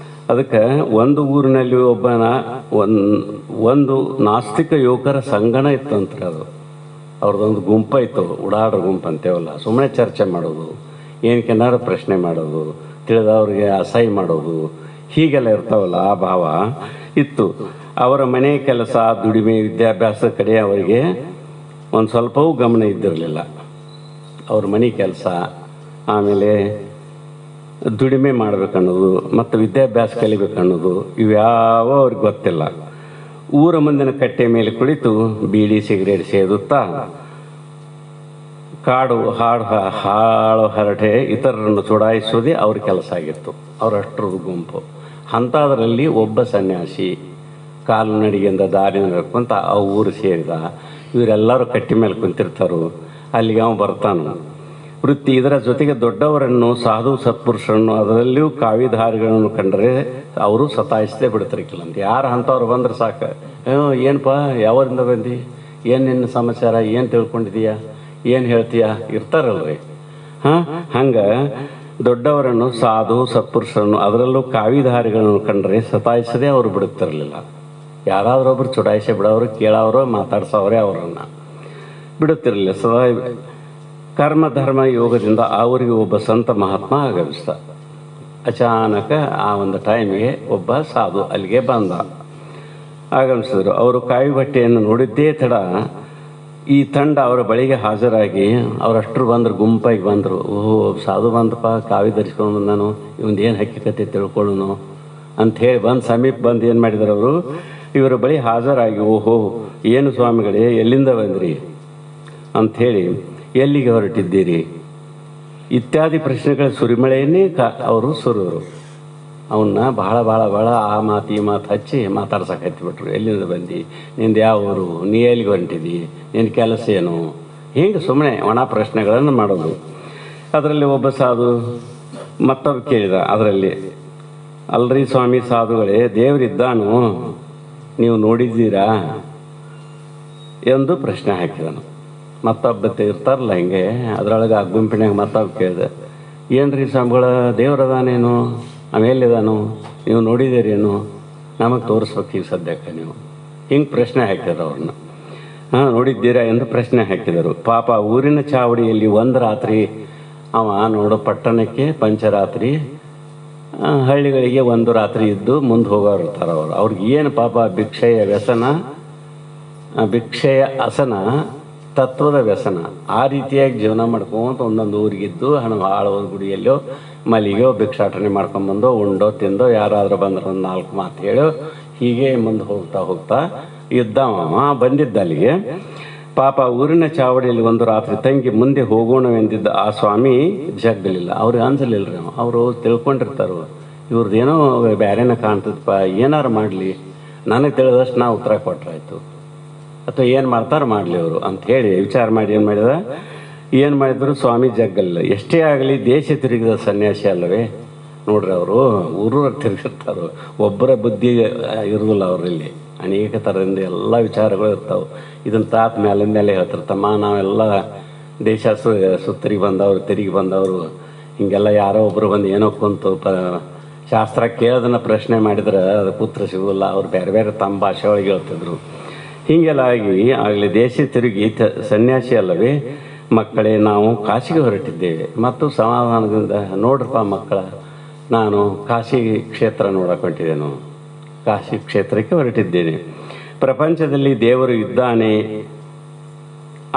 ಅದಕ್ಕೆ ಒಂದು ಊರಿನಲ್ಲಿ ಒಂದು ನಾಸ್ತಿಕ ಯುವಕರ ಸಂಗಣ ಇತ್ತು ಅಂತಾರೆ. ಅವ್ರದ್ದೊಂದು ಗುಂಪಾಯಿತು, ಉಡಾಡ್ರ ಗುಂಪು ಅಂತೇವಲ್ಲ. ಸುಮ್ಮನೆ ಚರ್ಚೆ ಮಾಡೋದು, ಏನಕ್ಕೆನಾರು ಪ್ರಶ್ನೆ ಮಾಡೋದು, ತಿಳಿದವ್ರಿಗೆ ಅಸಹ್ಯ ಮಾಡೋದು, ಹೀಗೆಲ್ಲ ಇರ್ತಾವಲ್ಲ, ಆ ಭಾವ ಇತ್ತು. ಅವರ ಮನೆ ಕೆಲಸ, ದುಡಿಮೆ, ವಿದ್ಯಾಭ್ಯಾಸ ಕಡೆ ಅವರಿಗೆ ಒಂದು ಸ್ವಲ್ಪವೂ ಗಮನ ಇದ್ದಿರಲಿಲ್ಲ. ಅವ್ರ ಮನೆ ಕೆಲಸ, ಆಮೇಲೆ ದುಡಿಮೆ ಮಾಡ್ಬೇಕನ್ನೋದು ಮತ್ತು ವಿದ್ಯಾಭ್ಯಾಸ ಕಲಿಬೇಕನ್ನೋದು ಇವ್ಯಾವ ಅವ್ರಿಗೆ ಗೊತ್ತಿಲ್ಲ. ಊರ ಮುಂದಿನ ಕಟ್ಟೆ ಮೇಲೆ ಕುಳಿತು ಬೀಡಿ ಸಿಗರೇಟ್ ಸೇದುತ್ತಾ ಕಾಡು ಹಾಳು ಹರಟೆ ಇತರರನ್ನು ಚುಡಾಯಿಸುವುದೇ ಅವ್ರ ಕೆಲಸ ಆಗಿತ್ತು. ಅವರಷ್ಟರದ್ದು ಗುಂಪು. ಅಂಥದ್ರಲ್ಲಿ ಒಬ್ಬ ಸನ್ಯಾಸಿ ಕಾಲು ನಡಿಗೆಯಿಂದ ದಾರಿ ನಡ್ಕೊಂತ ಆ ಊರು ಸೇರಿದ. ಇವರೆಲ್ಲರೂ ಕಟ್ಟಿ ಮೇಲೆ ಕುಂತಿರ್ತಾರೋ. ಅಲ್ಲಿಗೆ ಅವ ಬರ್ತಾನು. ವೃತ್ತಿ ಇದರ ಜೊತೆಗೆ ದೊಡ್ಡವರನ್ನು, ಸಾಧು ಸತ್ಪುರುಷರನ್ನು, ಅದರಲ್ಲಿಯೂ ಕಾವಿಧಾರಿಗಳನ್ನು ಕಂಡರೆ ಅವರು ಸತಾಯಿಸದೆ ಬಿಡ್ತಿರ್ಕಿಲ್ಲ ಅಂತ. ಯಾರು ಅಂಥವ್ರು ಬಂದ್ರೆ ಸಾಕು, ಏನಪ್ಪ ಯಾವರಿಂದ ಬಂದು, ಏನು ನಿನ್ನ ಸಮಾಚಾರ, ಏನು ತಿಳ್ಕೊಂಡಿದೀಯಾ, ಏನು ಹೇಳ್ತೀಯಾ ಇರ್ತಾರಲ್ರಿ. ಹಂಗೆ ದೊಡ್ಡವರನ್ನು, ಸಾಧು ಸತ್ಪುರುಷರನ್ನು, ಅದರಲ್ಲೂ ಕಾವಿಧಾರಿಗಳನ್ನು ಕಂಡರೆ ಸತಾಯಿಸದೆ ಅವರು ಬಿಡುತ್ತಿರಲಿಲ್ಲ. ಯಾರಾದ್ರೊಬ್ರು ಚುಡಾಯಿಸಿ ಬಿಡೋರು, ಕೇಳೋರು, ಮಾತಾಡ್ಸೋರೇ ಅವರನ್ನು ಬಿಡುತ್ತಿರಲಿಲ್ಲ. ಸದಾ ಕರ್ಮ ಧರ್ಮ ಯೋಗದಿಂದ ಅವರಿಗೆ ಒಬ್ಬ ಸಂತ ಮಹಾತ್ಮ ಆಗಮಿಸ್ತ. ಅಚಾನಕ ಆ ಒಂದು ಟೈಮಿಗೆ ಒಬ್ಬ ಸಾಧು ಅಲ್ಲಿಗೆ ಆಗಮಿಸಿದ್ರು. ಅವರು ಕಾವಿ ಬಟ್ಟೆಯನ್ನು ನೋಡಿದ್ದೇ ತಡ ಈ ತಂಡ ಅವರ ಬಳಿಗೆ ಹಾಜರಾಗಿ ಅವರಷ್ಟರು ಬಂದರು, ಗುಂಪಾಗಿ ಬಂದರು. ಓಹೋ ಸಾಧು ಬಂದಪ್ಪ, ಕಾವಿ ಧರಿಸ್ಕೊಂಡು ಬಂದಾನು, ಇವಂದು ಏನು ಹಕ್ಕಿಕತೆ ತಿಳ್ಕೊಳ್ಳೋನು ಅಂಥೇಳಿ ಬಂದು ಸಮೀಪ ಬಂದು ಏನು ಮಾಡಿದ್ರು ಅವರು, ಇವರ ಬಳಿ ಹಾಜರಾಗಿ, ಓಹೋ ಏನು ಸ್ವಾಮಿಗಳೇ, ಎಲ್ಲಿಂದ ಬಂದ್ರಿ ಅಂಥೇಳಿ, ಎಲ್ಲಿಗೆ ಹೊರಟಿದ್ದೀರಿ ಇತ್ಯಾದಿ ಪ್ರಶ್ನೆಗಳ ಸುರಿಮಳೆಯನ್ನೇ ಅವರು ಸುರಿದ್ರು. ಅವನ್ನ ಭಾಳ ಆ ಮಾತು ಈ ಮಾತು ಹಚ್ಚಿ ಮಾತಾಡ್ಸಕ್ಕೆ ಹತ್ತಿಬಿಟ್ರು. ಎಲ್ಲಿಂದ ಬಂದು, ನಿಂದು ಯಾವ ಊರು, ನೀ ಎಲ್ಲಿಗೆ ಹೊರಟಿದ್ದಿ, ನಿನ್ನ ಕೆಲಸ ಏನು, ಹಿಂಗೆ ಸುಮ್ಮನೆ ಒಣ ಪ್ರಶ್ನೆಗಳನ್ನು ಮಾಡೋದು. ಅದರಲ್ಲಿ ಒಬ್ಬ ಸಾಧು ಮತ್ತೊಬ್ಬ ಕೇಳಿದ, ಅದರಲ್ಲಿ, ಅಲ್ರಿ ಸ್ವಾಮಿ ಸಾಧುಗಳೇ, ದೇವರಿದ್ದಾನು, ನೀವು ನೋಡಿದ್ದೀರಾ ಎಂದು ಪ್ರಶ್ನೆ ಹಾಕಿದನು. ಮತ್ತೊಬ್ಬ ಇರ್ತಾರಲ್ಲ ಹಿಂಗೆ, ಅದರೊಳಗೆ ಆ ಗುಂಪಿನಾಗ ಮತ್ತೊಬ್ಬ ಕೇಳಿದೆ, ಏನ್ರಿ ಸ್ವಾಮಿಗಳ ದೇವ್ರದಾನೇನು, ಆಮೇಲಿದಾನು, ನೀವು ನೋಡಿದ್ದೀರೇನು, ನಮಗೆ ತೋರಿಸ್ಬೇಕು ಈ ಸದ್ಯಕ್ಕೆ ನೀವು, ಹಿಂಗೆ ಪ್ರಶ್ನೆ ಹಾಕಿದ್ರು ಅವ್ರನ್ನ. ನೋಡಿದ್ದೀರಾ ಎಂದು ಪ್ರಶ್ನೆ ಹಾಕಿದರು. ಪಾಪ ಊರಿನ ಚಾವಡಿಯಲ್ಲಿ ಒಂದು ರಾತ್ರಿ ಅವ ನೋಡೋ, ಪಟ್ಟಣಕ್ಕೆ ಪಂಚರಾತ್ರಿ, ಹಳ್ಳಿಗಳಿಗೆ ಒಂದು ರಾತ್ರಿ ಇದ್ದು ಮುಂದೆ ಹೋಗೋರು ಇರ್ತಾರೆ ಅವರು. ಅವ್ರಿಗೆ ಏನು ಪಾಪ ಭಿಕ್ಷೆಯ ವ್ಯಸನ, ಭಿಕ್ಷೆಯ ಅಸನ, ತತ್ವದ ವ್ಯಸನ, ಆ ರೀತಿಯಾಗಿ ಜೀವನ ಮಾಡ್ಕೊಂತ ಒಂದೊಂದು ಊರಿಗಿದ್ದು ಹಣ ಆಳೋದ ಗುಡಿಯಲ್ಲೋ ಮಲಿಗೆಯೋ ಭಿಕ್ಷಾಟನೆ ಮಾಡ್ಕೊಂಬಂದು ಉಂಡೋ ತಿಂದೋ, ಯಾರಾದರೂ ಬಂದ್ರೆ ಒಂದು 4 ಮಾತು ಹೇಳೋ, ಹೀಗೆ ಮುಂದೆ ಹೋಗ್ತಾ ಇದ್ದವ ಬಂದಿದ್ದ ಅಲ್ಲಿಗೆ. ಪಾಪ ಊರಿನ ಚಾವಡಿಯಲ್ಲಿ ಒಂದು ರಾತ್ರಿ ತಂಗಿ ಮುಂದೆ ಹೋಗೋಣವೆಂದಿದ್ದ ಆ ಸ್ವಾಮಿ ಜಗ್ಗಲಿಲ್ಲ. ಅವ್ರಿಗೆ ಅನ್ಸಲಿಲ್ಲರಿ. ಅವರು ತಿಳ್ಕೊಂಡಿರ್ತಾರೋ, ಇವ್ರದ್ದೇನೋ ಬೇರೆನ ಕಾಣ್ತದಪ್ಪ, ಏನಾರು ಮಾಡಲಿ, ನನಗೆ ತಿಳಿದಷ್ಟು ನಾ ಉತ್ತರ ಕೊಟ್ರಾಯ್ತು, ಅಥವಾ ಏನು ಮಾಡ್ತಾರೆ ಮಾಡಲಿ ಅವರು ಅಂಥೇಳಿ ವಿಚಾರ ಮಾಡಿ ಏನು ಮಾಡಿದ್ರು ಸ್ವಾಮಿ ಜಗ್ಗಲ್ಲ. ಎಷ್ಟೇ ಆಗಲಿ ದೇಶ ತಿರುಗಿದ ಸನ್ಯಾಸಿ ಅಲ್ಲವೇ. ನೋಡ್ರಿ, ಅವರು ಊರೂರ ತಿರುಗಿರ್ತಾರೋ, ಒಬ್ಬರ ಬುದ್ಧಿ ಇರೋದಿಲ್ಲ ಅವರಲ್ಲಿ. ಅನೇಕ ಥರದಿಂದ ಎಲ್ಲ ವಿಚಾರಗಳು ಇರ್ತಾವೆ. ಇದನ್ನು ತಾತ ಮೇಲೆ ಹೇಳ್ತಿರ್ತಮ್ಮ, ನಾವೆಲ್ಲ ದೇಶ ಸುತ್ತರಿಗೆ ಬಂದವರು, ತಿರುಗಿ ಬಂದವರು, ಹೀಗೆಲ್ಲ ಯಾರೋ ಒಬ್ಬರು ಬಂದು ಏನೋ ಕುಂತು ಶಾಸ್ತ್ರ ಕೇಳೋದನ್ನು ಪ್ರಶ್ನೆ ಮಾಡಿದ್ರೆ ಅದು ಪುತ್ರ ಸಿಗೋಲ್ಲ. ಅವ್ರು ಬೇರೆ ತಮ್ಮ ಭಾಷೆ ಒಳಗೆ ಹೇಳ್ತಿದ್ರು. ಹೀಗೆಲ್ಲ ಆಗಲಿ ದೇಶ ತಿರುಗಿ ಸನ್ಯಾಸಿ ಅಲ್ಲವೇ. ಮಕ್ಕಳೇ, ನಾವು ಕಾಶಿಗೆ ಹೊರಟಿದ್ದೇವೆ ಮತ್ತು ಸಮಾಧಾನದಿಂದ, ನೋಡ್ರಪ್ಪ ಮಕ್ಕಳ, ನಾನು ಕಾಶಿ ಕ್ಷೇತ್ರ ನೋಡಕ್ಕೆ ಹೊರಟಿದ್ದೇನು, ಕಾಶಿ ಕ್ಷೇತ್ರಕ್ಕೆ ಹೊರಟಿದ್ದೇನೆ. ಪ್ರಪಂಚದಲ್ಲಿ ದೇವರು ಇದ್ದಾನೆ,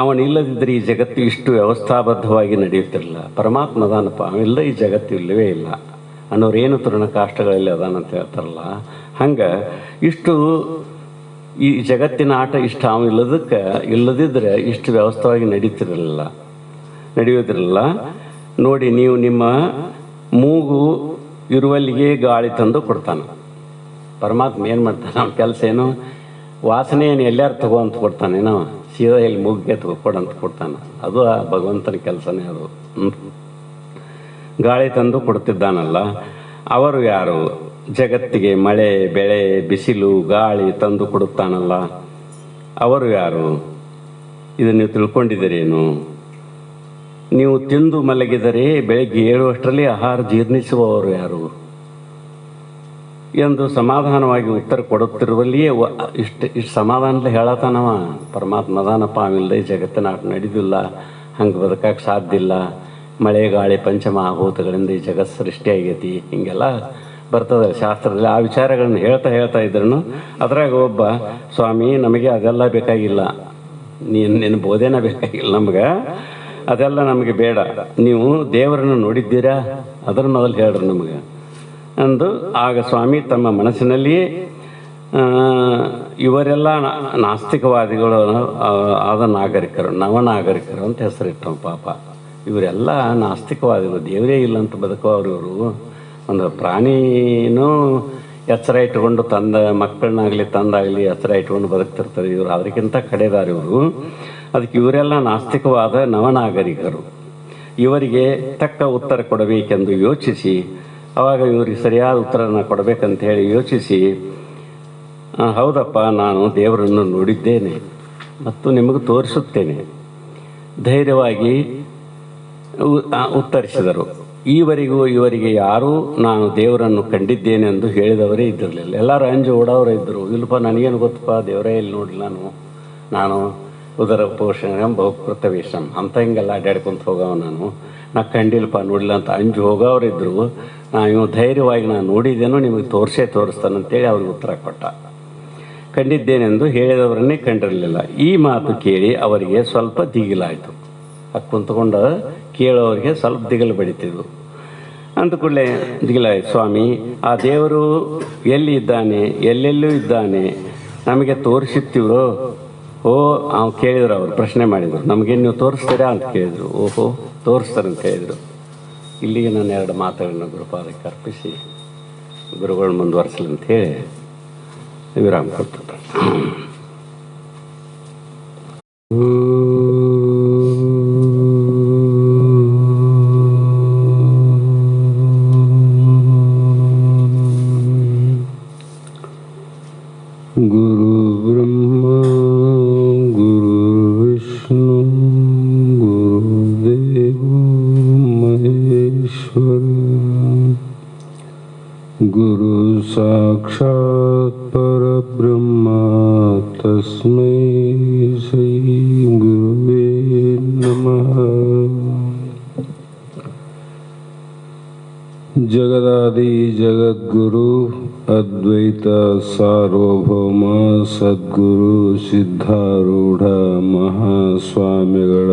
ಅವನಿಲ್ಲದಿದ್ದರೆ ಈ ಜಗತ್ತು ಇಷ್ಟು ವ್ಯವಸ್ಥಾಬದ್ಧವಾಗಿ ನಡೆಯುತ್ತಿರಲಿಲ್ಲ. ಪರಮಾತ್ಮದಾನಪ್ಪ, ಅವಿಲ್ಲ ಈ ಜಗತ್ತು ಇಲ್ಲವೇ ಇಲ್ಲ ಅನ್ನೋರೇನು ತೃಣ ಕಾಷ್ಟಗಳಲ್ಲಿ ಅದಾನಂತ ಹೇಳ್ತಾರಲ್ಲ, ಹಂಗೆ ಇಷ್ಟು ಈ ಜಗತ್ತಿನ ಆಟ ಇಷ್ಟು ಅವ ಇಲ್ಲದಿದ್ದರೆ ಇಷ್ಟು ವ್ಯವಸ್ಥವಾಗಿ ನಡೆಯೋದಿರಲಿಲ್ಲ. ನೋಡಿ, ನೀವು ನಿಮ್ಮ ಮೂಗು ಇರುವಲ್ಲಿಗೆ ಗಾಳಿ ತಂದು ಕೊಡ್ತಾನೆ. ಪರಮಾತ್ಮ ಏನು ಮಾಡ್ತಾನೆ, ಅವ್ನ ಕೆಲಸ ಏನು, ವಾಸನೆ ಏನು ಎಲ್ಲಾರು ತಗೋ ಅಂತ ಕೊಡ್ತಾನೆ, ನಾವು ಸೀದಾ ಇಲ್ಲಿ ಮೂಗಿಗೆ ಕೊಡಂತ ಕೊಡ್ತಾನೆ. ಅದು ಆ ಭಗವಂತನ ಕೆಲಸನೇ ಅದು. ಗಾಳಿ ತಂದು ಕೊಡ್ತಿದ್ದಾನಲ್ಲ, ಅವರು ಯಾರು? ಜಗತ್ತಿಗೆ ಮಳೆ, ಬೆಳೆ, ಬಿಸಿಲು, ಗಾಳಿ ತಂದು ಕೊಡುತ್ತಾನಲ್ಲ, ಅವರು ಯಾರು? ಇದನ್ನು ನೀವು ತಿಳ್ಕೊಂಡಿದ್ದೀರೇನು? ನೀವು ತಿಂದು ಮಲಗಿದರೆ ಬೆಳಗ್ಗೆ 7 ಆಹಾರ ಜೀರ್ಣಿಸುವವರು ಯಾರು ಎಂದು ಸಮಾಧಾನವಾಗಿ ಉತ್ತರ ಕೊಡುತ್ತಿರುವಲ್ಲಿಯೇ ಇಷ್ಟು ಸಮಾಧಾನದಲ್ಲಿ ಹೇಳತಾನವ. ಪರಮಾತ್ಮದಾನಪ್ಪ, ಅವಿಲ್ಲದೆ ಜಗತ್ತಿನ ಆಟ ನಡೆದಿಲ್ಲ, ಹಂಗೆ ಬದುಕಕ್ಕೆ ಸಾಧ್ಯ ಇಲ್ಲ, ಮಳೆ ಗಾಳಿ ಪಂಚಮಹಾಭೂತಗಳಿಂದ ಈ ಜಗತ್ತು ಸೃಷ್ಟಿಯಾಗೈತಿ, ಹಿಂಗೆಲ್ಲ ಬರ್ತದೆ ಶಾಸ್ತ್ರದಲ್ಲಿ. ಆ ವಿಚಾರಗಳನ್ನು ಹೇಳ್ತಾ ಇದ್ರು. ಅದ್ರಾಗ ಒಬ್ಬ ಸ್ವಾಮಿ, ನಮಗೆ ಅದೆಲ್ಲ ಬೇಕಾಗಿಲ್ಲ, ನಿನ್ನ ಬೋಧೆನ ಬೇಕಾಗಿಲ್ಲ, ನಮ್ಗೆ ಅದೆಲ್ಲ ನಮಗೆ ಬೇಡ, ನೀವು ದೇವರನ್ನು ನೋಡಿದ್ದೀರಾ ಅದರ ಮೊದಲು ಹೇಳ್ರಿ ನಮಗೆ ಅಂದು. ಆಗ ಸ್ವಾಮಿ ತಮ್ಮ ಮನಸ್ಸಿನಲ್ಲಿಯೇ ಇವರೆಲ್ಲ ನಾಸ್ತಿಕವಾದಿಗಳು ಆದ ನಾಗರಿಕರು, ನವನಾಗರಿಕರು ಅಂತ ಹೆಸರಿಟ್ಟರು ಪಾಪ. ಇವರೆಲ್ಲ ನಾಸ್ತಿಕವಾದಿಗಳು, ದೇವರೇ ಇಲ್ಲ ಅಂತ ಬದುಕೋರು ಇವರು. ಒಂದು ಪ್ರಾಣಿನೂ ಎಚ್ಚರ ಇಟ್ಕೊಂಡು ಮಕ್ಕಳನ್ನಾಗಲಿ ತಂದಾಗಲಿ ಎಚ್ಚರ ಇಟ್ಕೊಂಡು ಬದುಕ್ತಿರ್ತಾರೆ ಇವರು, ಅದಕ್ಕಿಂತ ಕಡೆದಾರ ಇವರು. ಅದಕ್ಕೆ ಇವರೆಲ್ಲ ನಾಸ್ತಿಕವಾದ ನವನಾಗರಿಕರು. ಇವರಿಗೆ ತಕ್ಕ ಉತ್ತರ ಕೊಡಬೇಕೆಂದು ಯೋಚಿಸಿ, ಆವಾಗ ಇವರಿಗೆ ಸರಿಯಾದ ಉತ್ತರನ ಕೊಡಬೇಕಂತ ಹೇಳಿ ಯೋಚಿಸಿ, ಹೌದಪ್ಪ, ನಾನು ದೇವರನ್ನು ನೋಡಿದ್ದೇನೆ ಮತ್ತು ನಿಮಗೆ ತೋರಿಸುತ್ತೇನೆ, ಧೈರ್ಯವಾಗಿ ಉತ್ತರಿಸಿದರು. ಈವರೆಗೂ ಇವರಿಗೆ ಯಾರೂ ನಾನು ದೇವರನ್ನು ಕಂಡಿದ್ದೇನೆ ಎಂದು ಹೇಳಿದವರೇ ಇದ್ದಿರಲಿಲ್ಲ. ಎಲ್ಲರೂ ಅಂಜು ಓಡೋರು ಇದ್ದರು. ಇಲ್ಲಪ್ಪ, ನನಗೇನು ಗೊತ್ತಪ್ಪ, ದೇವರೇ ಇಲ್ಲಿ ನೋಡಲಿಲ್ಲ, ನಾನು ಉದರ ಪೋಷಣೆ ಬಹುಕೃತ ವೇಷಂ ಅಂತ ಹಿಂಗೆಲ್ಲ ಅಡ್ಡಾಡ್ಕೊಂತ ಹೋಗವ, ನಾ ಕಂಡಿಲ್ಲಪ್ಪ, ನೋಡಿಲ್ಲ ಅಂತ ಅಂಜು ಹೋಗೋರಿದ್ದರು. ಇವು ಧೈರ್ಯವಾಗಿ ನಾನು ನೋಡಿದ್ದೇನೋ, ನಿಮಗೆ ತೋರಿಸ್ತಾನಂತೇಳಿ ಅವ್ರಿಗೆ ಉತ್ತರ ಕೊಟ್ಟ. ಕಂಡಿದ್ದೇನೆಂದು ಹೇಳಿದವರನ್ನೇ ಕಂಡಿರಲಿಲ್ಲ. ಈ ಮಾತು ಕೇಳಿ ಅವರಿಗೆ ಸ್ವಲ್ಪ ದಿಗಿಲಾಯಿತು. ಕುಂತ್ಕೊಂಡು ಕೇಳೋರಿಗೆ ಸ್ವಲ್ಪ ದಿಗಿಲು ಬಡಿತಿದ್ರು. ಅಂದ ಕೂಡಲೇ ದಿಗಿಲಾಯಿತು, ಸ್ವಾಮಿ, ಆ ದೇವರು ಎಲ್ಲಿ ಇದ್ದಾನೆ, ಎಲ್ಲೆಲ್ಲೂ ಇದ್ದಾನೆ, ನಮಗೆ ತೋರಿಸುತ್ತೀವ್ರೋ? ಅವ್ನು ಕೇಳಿದ್ರು, ಅವರು ಪ್ರಶ್ನೆ ಮಾಡಿದರು, ನಮಗೇನು ನೀವು ತೋರಿಸ್ತೀರಾ ಅಂತ ಕೇಳಿದರು. ಓಹೋ, ತೋರಿಸ್ತಾರೆ ಅಂತ ಹೇಳಿದರು. ಇಲ್ಲಿಗೆ ನಾನು 2 ಮಾತುಗಳನ್ನು ಗುರುಪಾದಕ್ಕೆ ಅರ್ಪಿಸಿ ಗುರುಗಳು ಮುಂದುವರಿಸಲಿ ಅಂತ ಹೇಳಿ ವಿರಾಮ ಕೊಡ್ತಾರೆ.
ಗುರು ಬ್ರಹ್ಮ ಗುರು ವಿಷ್ಣು ಗುರುದೇವ ಮಹೇಶ್ವರ ಗುರು ಸಾಕ್ಷಾತ್ ಪರಬ್ರಹ್ಮ ತಸ್ಮೈ ಶ್ರೀ ಗುರುವೇ ನಮಃ. ಜಗದಾದಿ ಜಗದ್ಗುರು ಅದ್ವೈತ ಸಾರ್ವಭೌಮ ಸದ್ಗುರು ಸಿದ್ಧಾರೂಢ ಮಹಾಸ್ವಾಮಿಗಳ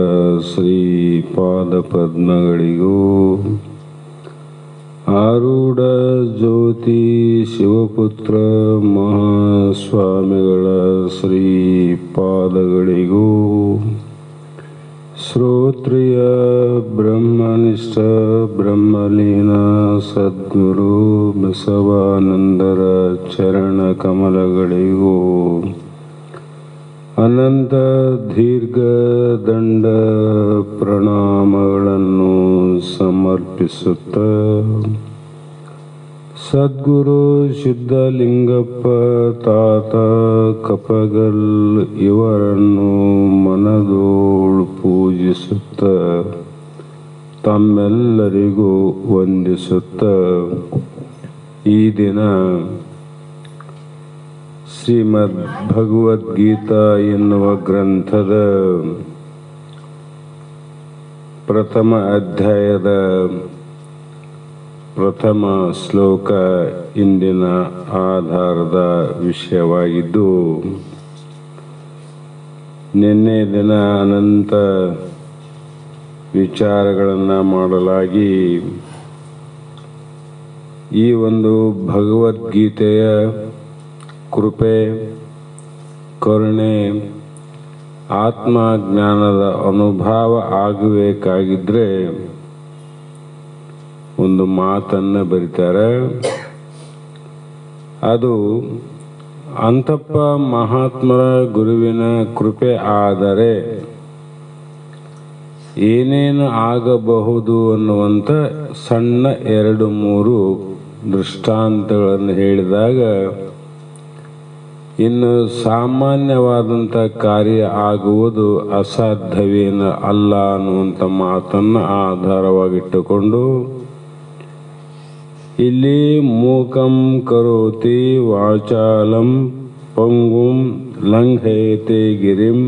ಶ್ರೀಪಾದ ಪದ್ಮಗಳಿಗೂ, ಆರೂಢ ಜ್ಯೋತಿ ಶಿವಪುತ್ರ ಮಹಾಸ್ವಾಮಿಗಳ ಶ್ರೀಪಾದಗಳಿಗೂ, ಶ್ರೋತ್ರಿಯ ಬ್ರಹ್ಮನಿಷ್ಠ ಬ್ರಹ್ಮಲೀನ ಸದ್ಗುರು ಬಸವಾನಂದರ ಚರಣ ಕಮಲಗಳಿಗೂ, ಅನಂತ ದೀರ್ಘ ದಂಡ ಪ್ರಣಾಮಗಳನ್ನು ಸಮರ್ಪಿಸುತ್ತ, ಸದ್ಗುರು ಸಿದ್ಧಲಿಂಗಪ್ಪ ತಾತ ಕಪಗಲ್ ಇವರನ್ನು ಮನದೋಳು ಪೂಜಿಸುತ್ತ, ತಮ್ಮೆಲ್ಲರಿಗೂ ವಂದಿಸುತ್ತ, ಈ ದಿನ ಶ್ರೀಮದ್ ಭಗವದ್ಗೀತಾ ಎನ್ನುವ ಗ್ರಂಥದ ಪ್ರಥಮ ಅಧ್ಯಾಯದ ಪ್ರಥಮ ಶ್ಲೋಕ ಇಂದಿನ ಆಧಾರದ ವಿಷಯವಾಗಿದ್ದು, ನಿನ್ನೆ ದಿನ ಅನಂತ ವಿಚಾರಗಳನ್ನು ಮಾಡಲಾಗಿ ಈ ಒಂದು ಭಗವದ್ಗೀತೆಯ ಕೃಪೆ, ಕರುಣೆ, ಆತ್ಮಜ್ಞಾನದ ಅನುಭವ ಆಗಬೇಕಾಗಿದ್ದರೆ ಒಂದು ಮಾತನ್ನು ಬರೀತಾರೆ. ಅದು ಅಂತಪ್ಪ ಮಹಾತ್ಮರ ಗುರುವಿನ ಕೃಪೆ ಆದರೆ ಏನೇನು ಆಗಬಹುದು ಅನ್ನುವಂಥ ಸಣ್ಣ 2-3 ದೃಷ್ಟಾಂತಗಳನ್ನು ಹೇಳಿದಾಗ ಇನ್ನು ಸಾಮಾನ್ಯವಾದಂಥ ಕಾರ್ಯ ಆಗುವುದು ಅಸಾಧ್ಯವೇನು ಅಲ್ಲ ಅನ್ನುವಂಥ ಮಾತನ್ನು ಆಧಾರವಾಗಿಟ್ಟುಕೊಂಡು ಇಲ್ಲಿ ಮೂಕಂ ಕರೋತಿ ವಾಚಾಲಂ ಪಂಗುಂ ಲಂಘಯತೆ ಗಿರಿಂ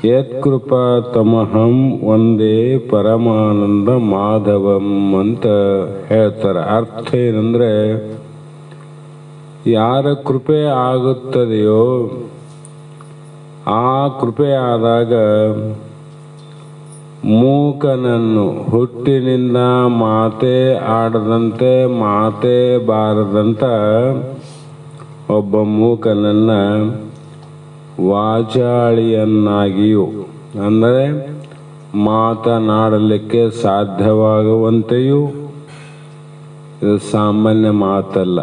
ಯತ್ಕೃಪಾ ತಮಹಂ ಒಂದೇ ಪರಮಾನಂದ ಮಾಧವಂ ಅಂತ ಹೇಳ್ತಾರೆ. ಅರ್ಥ ಏನಂದರೆ, ಯಾರ ಕೃಪೆ ಆಗುತ್ತದೆಯೋ ಆ ಕೃಪೆ ಆದಾಗ ಮೂಕನನ್ನು ಹುಟ್ಟಿನಿಂದ ಮಾತೇ ಆಡದಂತೆ ಮಾತೇ ಬಾರದಂತ ಒಬ್ಬ ಮೂಕನನ್ನು ವಾಚಾಳಿಯನ್ನಾಗಿಯೂ ಅಂದರೆ ಮಾತನಾಡಲಿಕ್ಕೆ ಸಾಧ್ಯವಾಗುವಂತೆಯೂ, ಇದು ಸಾಮಾನ್ಯ ಮಾತಲ್ಲ.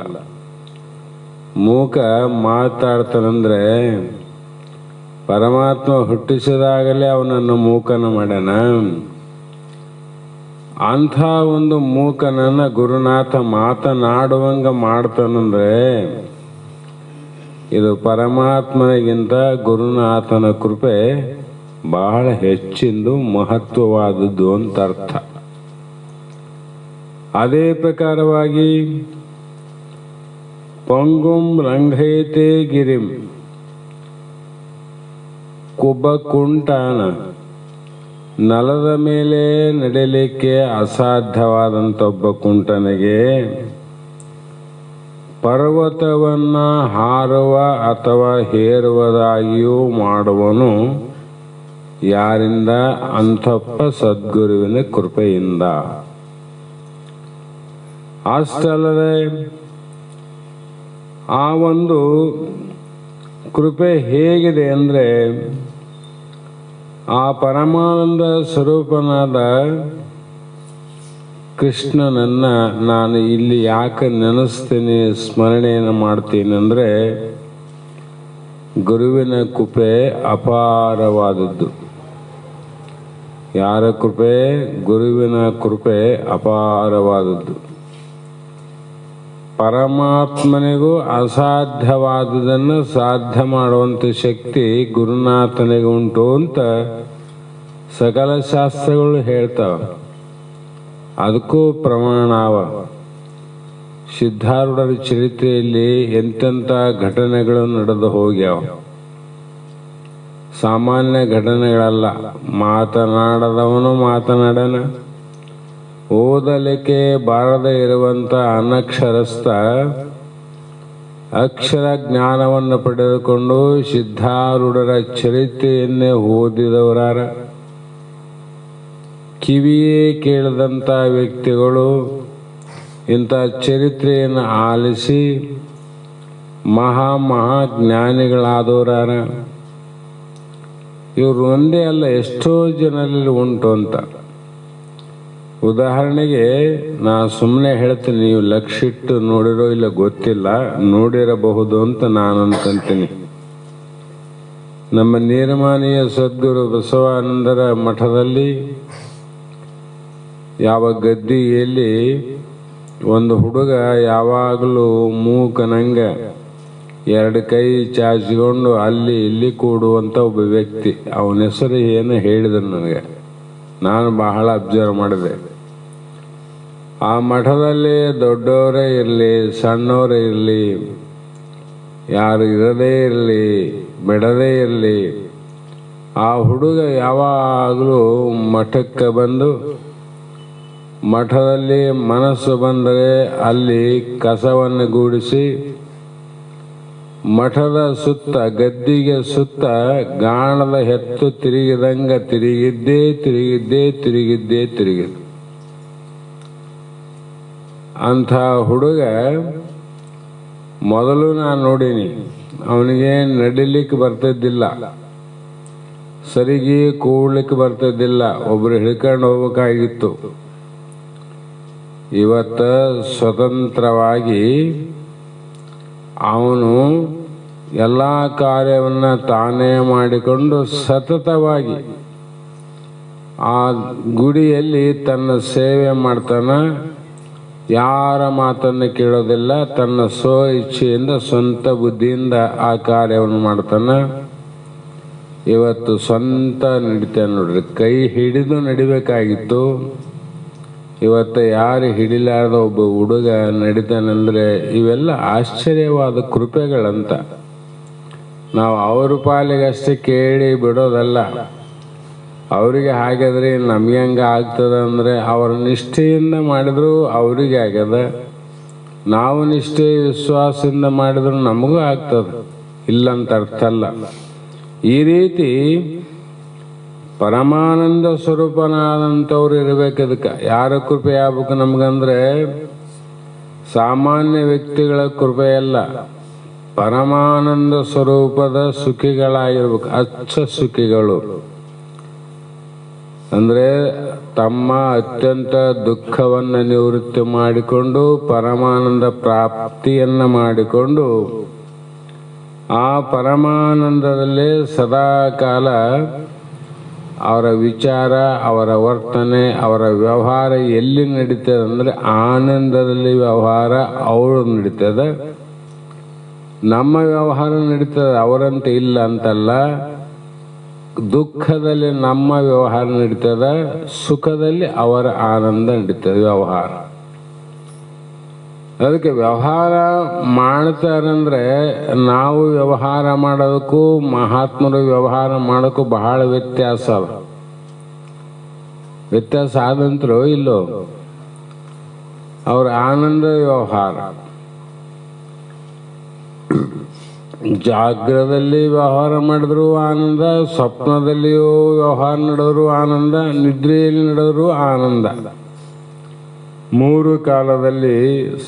ಮೂಕ ಮಾತಾಡ್ತಾನಂದ್ರೆ ಪರಮಾತ್ಮ ಹುಟ್ಟಿಸಿದಾಗಲೇ ಅವನನ್ನು ಮೂಕನ ಮಾಡ್ಯಾನ. ಅಂಥ ಒಂದು ಮೂಕನನ್ನು ಗುರುನಾಥ ಮಾತನಾಡುವಂಗ ಮಾಡ್ತಾನಂದ್ರೆ ಇದು ಪರಮಾತ್ಮನಿಗಿಂತ ಗುರುನಾಥನ ಕೃಪೆ ಬಹಳ ಹೆಚ್ಚಿಂದು ಮಹತ್ವವಾದದ್ದು ಅಂತ ಅರ್ಥ. ಅದೇ ಪ್ರಕಾರವಾಗಿ ಪಂಗುಂ ಲಂಘಯತೆ ಗಿರಿಂ, ಒಬ್ಬ ಕುಂಟಾನ ನೆಲದ ಮೇಲೆ ನಡೆಯಲಿಕ್ಕೆ ಅಸಾಧ್ಯವಾದಂಥ ಒಬ್ಬ ಕುಂಟನಿಗೆ ಪರ್ವತವನ್ನ ಹಾರುವ ಅಥವಾ ಹೇರುವುದಾಗಿಯೂ ಮಾಡುವನು ಯಾರಿಂದ? ಅಂಥಪ್ಪ ಸದ್ಗುರುವಿನ ಕೃಪೆಯಿಂದ. ಅಷ್ಟಲ್ಲದೆ ಆ ಒಂದು ಕೃಪೆ ಹೇಗಿದೆ ಅಂದರೆ, ಆ ಪರಮಾನಂದ ಸ್ವರೂಪನಾದ ಕೃಷ್ಣನನ್ನು ನಾನು ಇಲ್ಲಿ ಯಾಕೆ ನೆನೆಸ್ತೀನಿ, ಸ್ಮರಣೆಯನ್ನು ಮಾಡ್ತೀನಿ ಅಂದರೆ, ಗುರುವಿನ ಕೃಪೆ ಅಪಾರವಾದದ್ದು. ಯಾರ ಕೃಪೆ? ಗುರುವಿನ ಕೃಪೆ ಅಪಾರವಾದದ್ದು. ಪರಮಾತ್ಮನಿಗೂ ಅಸಾಧ್ಯವಾದುದನ್ನು ಸಾಧ್ಯ ಮಾಡುವಂಥ ಶಕ್ತಿ ಗುರುನಾಥನಿಗೆ ಉಂಟು ಅಂತ ಸಕಲ ಶಾಸ್ತ್ರಗಳು ಹೇಳ್ತಾವೆ. ಅದಕ್ಕೂ ಪ್ರಮಾಣವ. ಸಿದ್ಧಾರೂಢರ ಚರಿತ್ರೆಯಲ್ಲಿ ಎಂತೆಂಥ ಘಟನೆಗಳು ನಡೆದು ಹೋಗ್ಯಾವ. ಸಾಮಾನ್ಯ ಘಟನೆಗಳಲ್ಲ. ಮಾತನಾಡದವನು ಮಾತನಾಡನ, ಓದಲಿಕ್ಕೆ ಬಾರದೇ ಇರುವಂಥ ಅನಕ್ಷರಸ್ಥ ಅಕ್ಷರ ಜ್ಞಾನವನ್ನು ಪಡೆದುಕೊಂಡು ಸಿದ್ಧಾರೂಢರ ಚರಿತ್ರೆಯನ್ನೇ ಓದಿದವರಾರ. ಕಿವಿಯೇ ಕೇಳದಂಥ ವ್ಯಕ್ತಿಗಳು ಇಂಥ ಚರಿತ್ರೆಯನ್ನು ಆಲಿಸಿ ಮಹಾಜ್ಞಾನಿಗಳಾದವರಾರ. ಇವರು ಒಂದೇ ಅಲ್ಲ, ಎಷ್ಟೋ ಜನರಲ್ಲಿ ಉಂಟು ಅಂತ. ಉದಾಹರಣೆಗೆ ನಾ ಸುಮ್ಮನೆ ಹೇಳ್ತೀನಿ, ನೀವು ಲಕ್ಷಿಟ್ಟು ನೋಡಿರೋ ಇಲ್ಲ ಗೊತ್ತಿಲ್ಲ, ನೋಡಿರಬಹುದು ಅಂತ ನಾನು ಅನ್ಕೊಂತೀನಿ. ನಮ್ಮ ನಿರ್ಮಾಣೀಯ ಸದ್ಗುರು ಬಸವಾನಂದರ ಮಠದಲ್ಲಿ ಯಾವ ಗದ್ದಿಗೆಯಲ್ಲಿ ಒಂದು ಹುಡುಗ ಯಾವಾಗಲೂ ಮೂಕನಂಗ ಎರಡು ಕೈ ಚಾಚಿಕೊಂಡು ಅಲ್ಲಿ ಇಲ್ಲಿ ಕೂಡುವಂಥ ಒಬ್ಬ ವ್ಯಕ್ತಿ. ಅವನ ಹೆಸರು ಏನು ಹೇಳಿದ್ರು ನನಗೆ, ನಾನು ಬಹಳ ಅಬ್ಸರ್ವ್ ಮಾಡಿದೆ. ಆ ಮಠದಲ್ಲಿ ದೊಡ್ಡವರೇ ಇರಲಿ, ಸಣ್ಣವರೇ ಇರಲಿ, ಯಾರು ಇರದೇ ಇರಲಿ, ಬಿಡದೇ ಇರಲಿ, ಆ ಹುಡುಗ ಯಾವಾಗಲೂ ಮಠಕ್ಕೆ ಬಂದು ಮಠದಲ್ಲಿ ಮನಸ್ಸು ಬಂದರೆ ಅಲ್ಲಿ ಕಸವನ್ನು ಗೂಡಿಸಿ ಮಠದ ಸುತ್ತ, ಗದ್ದಿಗೆ ಸುತ್ತ ಗಾಣದ ಹೆತ್ತು ತಿರುಗಿದಂಗ ತಿರುಗಿದ್ದೆ. ಅಂಥ ಹುಡುಗ ಮೊದಲು ನಾನು ನೋಡೀನಿ. ಅವನಿಗೆ ನಡಿಲಿಕ್ಕೆ ಬರ್ತಿದ್ದಿಲ್ಲ, ಸರಿಗೆ ಕೂಡ್ಲಿಕ್ಕೆ ಬರ್ತಿದ್ದಿಲ್ಲ, ಒಬ್ರು ಹಿಡ್ಕೊಂಡು ಹೋಗ್ಬೇಕಾಗಿತ್ತು. ಇವತ್ತು ಸ್ವತಂತ್ರವಾಗಿ ಅವನು ಎಲ್ಲ ಕಾರ್ಯವನ್ನು ತಾನೇ ಮಾಡಿಕೊಂಡು ಸತತವಾಗಿ ಆ ಗುಡಿಯಲ್ಲಿ ತನ್ನ ಸೇವೆ ಮಾಡ್ತಾನ. ಯಾರ ಮಾತನ್ನು ಕೇಳೋದಿಲ್ಲ, ತನ್ನ ಸ್ವ ಇಚ್ಛೆಯಿಂದ ಸ್ವಂತ ಬುದ್ಧಿಯಿಂದ ಆ ಕಾರ್ಯವನ್ನು ಮಾಡ್ತಾನ. ಇವತ್ತು ಸ್ವಂತ ನಡಿತಾನೆ ನೋಡ್ರಿ. ಕೈ ಹಿಡಿದು ನಡಿಬೇಕಾಗಿತ್ತು, ಇವತ್ತು ಯಾರು ಹಿಡಿಲಾರ್ದ ಒಬ್ಬ ಹುಡುಗ ನಡಿತಾನಂದ್ರೆ ಇವೆಲ್ಲ ಆಶ್ಚರ್ಯವಾದ ಕೃಪೆಗಳಂತ. ನಾವು ಅವ್ರ ಪಾಲಿಗಷ್ಟೇ ಕೇಳಿ ಬಿಡೋದಲ್ಲ. ಅವರಿಗೆ ಹಾಗಾದ್ರೆ ನಮಗೆ ಹಂಗೆ ಆಗ್ತದೆ ಅಂದರೆ ಅವರ ನಿಷ್ಠೆಯಿಂದ ಮಾಡಿದ್ರು ಅವರಿಗೆ ಆಗ್ಯದ, ನಾವು ನಿಷ್ಠೆ ವಿಶ್ವಾಸದಿಂದ ಮಾಡಿದ್ರು ನಮಗೂ ಆಗ್ತದೆ, ಇಲ್ಲಂತ ಅರ್ಥ ಅಲ್ಲ. ಈ ರೀತಿ ಪರಮಾನಂದ ಸ್ವರೂಪನಾದಂಥವ್ರು ಇರಬೇಕು. ಅದಕ್ಕೆ ಯಾರ ಕೃಪೆ ಆಗ್ಬೇಕು ನಮಗಂದ್ರೆ ಸಾಮಾನ್ಯ ವ್ಯಕ್ತಿಗಳ ಕೃಪೆ ಅಲ್ಲ, ಪರಮಾನಂದ ಸ್ವರೂಪದ ಸುಖಿಗಳಾಗಿರ್ಬೇಕು. ಅಚ್ಚ ಸುಖಿಗಳು ಅಂದರೆ ತಮ್ಮ ಅತ್ಯಂತ ದುಃಖವನ್ನು ನಿವೃತ್ತಿ ಮಾಡಿಕೊಂಡು ಪರಮಾನಂದ ಪ್ರಾಪ್ತಿಯನ್ನು ಮಾಡಿಕೊಂಡು ಆ ಪರಮಾನಂದದಲ್ಲೇ ಸದಾ ಕಾಲ ಅವರ ವಿಚಾರ, ಅವರ ವರ್ತನೆ, ಅವರ ವ್ಯವಹಾರ ಎಲ್ಲಿ ನಡೀತದೆ ಅಂದರೆ ಆನಂದದಲ್ಲಿ ವ್ಯವಹಾರ ಅವರು ನಡೀತದೆ. ನಮ್ಮ ವ್ಯವಹಾರ ನಡೀತದೆ, ಅವರಂತೆ ಇಲ್ಲ ಅಂತಲ್ಲ. ದುಃಖದಲ್ಲಿ ನಮ್ಮ ವ್ಯವಹಾರ ನಡೀತದೆ, ಸುಖದಲ್ಲಿ ಅವರ ಆನಂದ ನಡೀತದೆ ವ್ಯವಹಾರ. ಅದಕ್ಕೆ ವ್ಯವಹಾರ ಮಾಡ್ತಾರಂದ್ರೆ ನಾವು ವ್ಯವಹಾರ ಮಾಡೋದಕ್ಕೂ ಮಹಾತ್ಮರು ವ್ಯವಹಾರ ಮಾಡೋಕ್ಕೂ ಬಹಳ ವ್ಯತ್ಯಾಸ ಅದ. ವ್ಯತ್ಯಾಸ ಆದಂತರೂ ಇಲ್ಲೋ. ಅವ್ರ ಆನಂದ ವ್ಯವಹಾರ, ಜಾಗ್ರದಲ್ಲಿ ವ್ಯವಹಾರ ಮಾಡಿದ್ರು ಆನಂದ, ಸ್ವಪ್ನದಲ್ಲಿಯೂ ವ್ಯವಹಾರ ನಡೆದ್ರು ಆನಂದ, ನಿದ್ರೆಯಲ್ಲಿ ನಡೆದ್ರು ಆನಂದ. ಮೂರು ಕಾಲದಲ್ಲಿ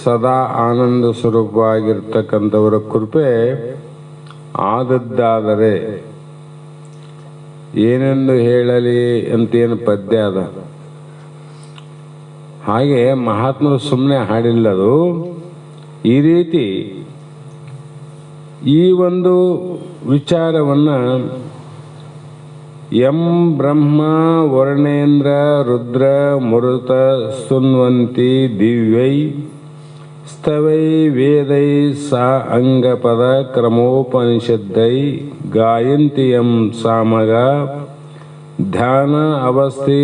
ಸದಾ ಆನಂದ ಸ್ವರೂಪವಾಗಿರ್ತಕ್ಕಂಥವರ ಕೃಪೆ ಆದದ್ದಾದರೆ ಏನೆಂದು ಹೇಳಲಿ ಅಂತೇನು ಪದ್ಯ ಅದ. ಹಾಗೆ ಮಹಾತ್ಮರು ಸುಮ್ಮನೆ ಹಾಡಿಲ್ಲದು. ಈ ರೀತಿ ಈ ಒಂದು ವಿಚಾರವನ್ನು ಯಂ ಬ್ರಹ್ಮ ವರ್ಣೇಂದ್ರ ರುದ್ರ ಮರುತ ಸುನ್ವಂತಿ ದಿವ್ಯೈ ಸ್ತವೈ ವೇದೈ ಸಾ ಅಂಗಪದ ಕ್ರಮೋಪನಿಷದ್ದೈ ಗಾಯಂತಿ ಯಂ ಸಾಮಗ ಧ್ಯಾನ ಅವಸ್ಥೆ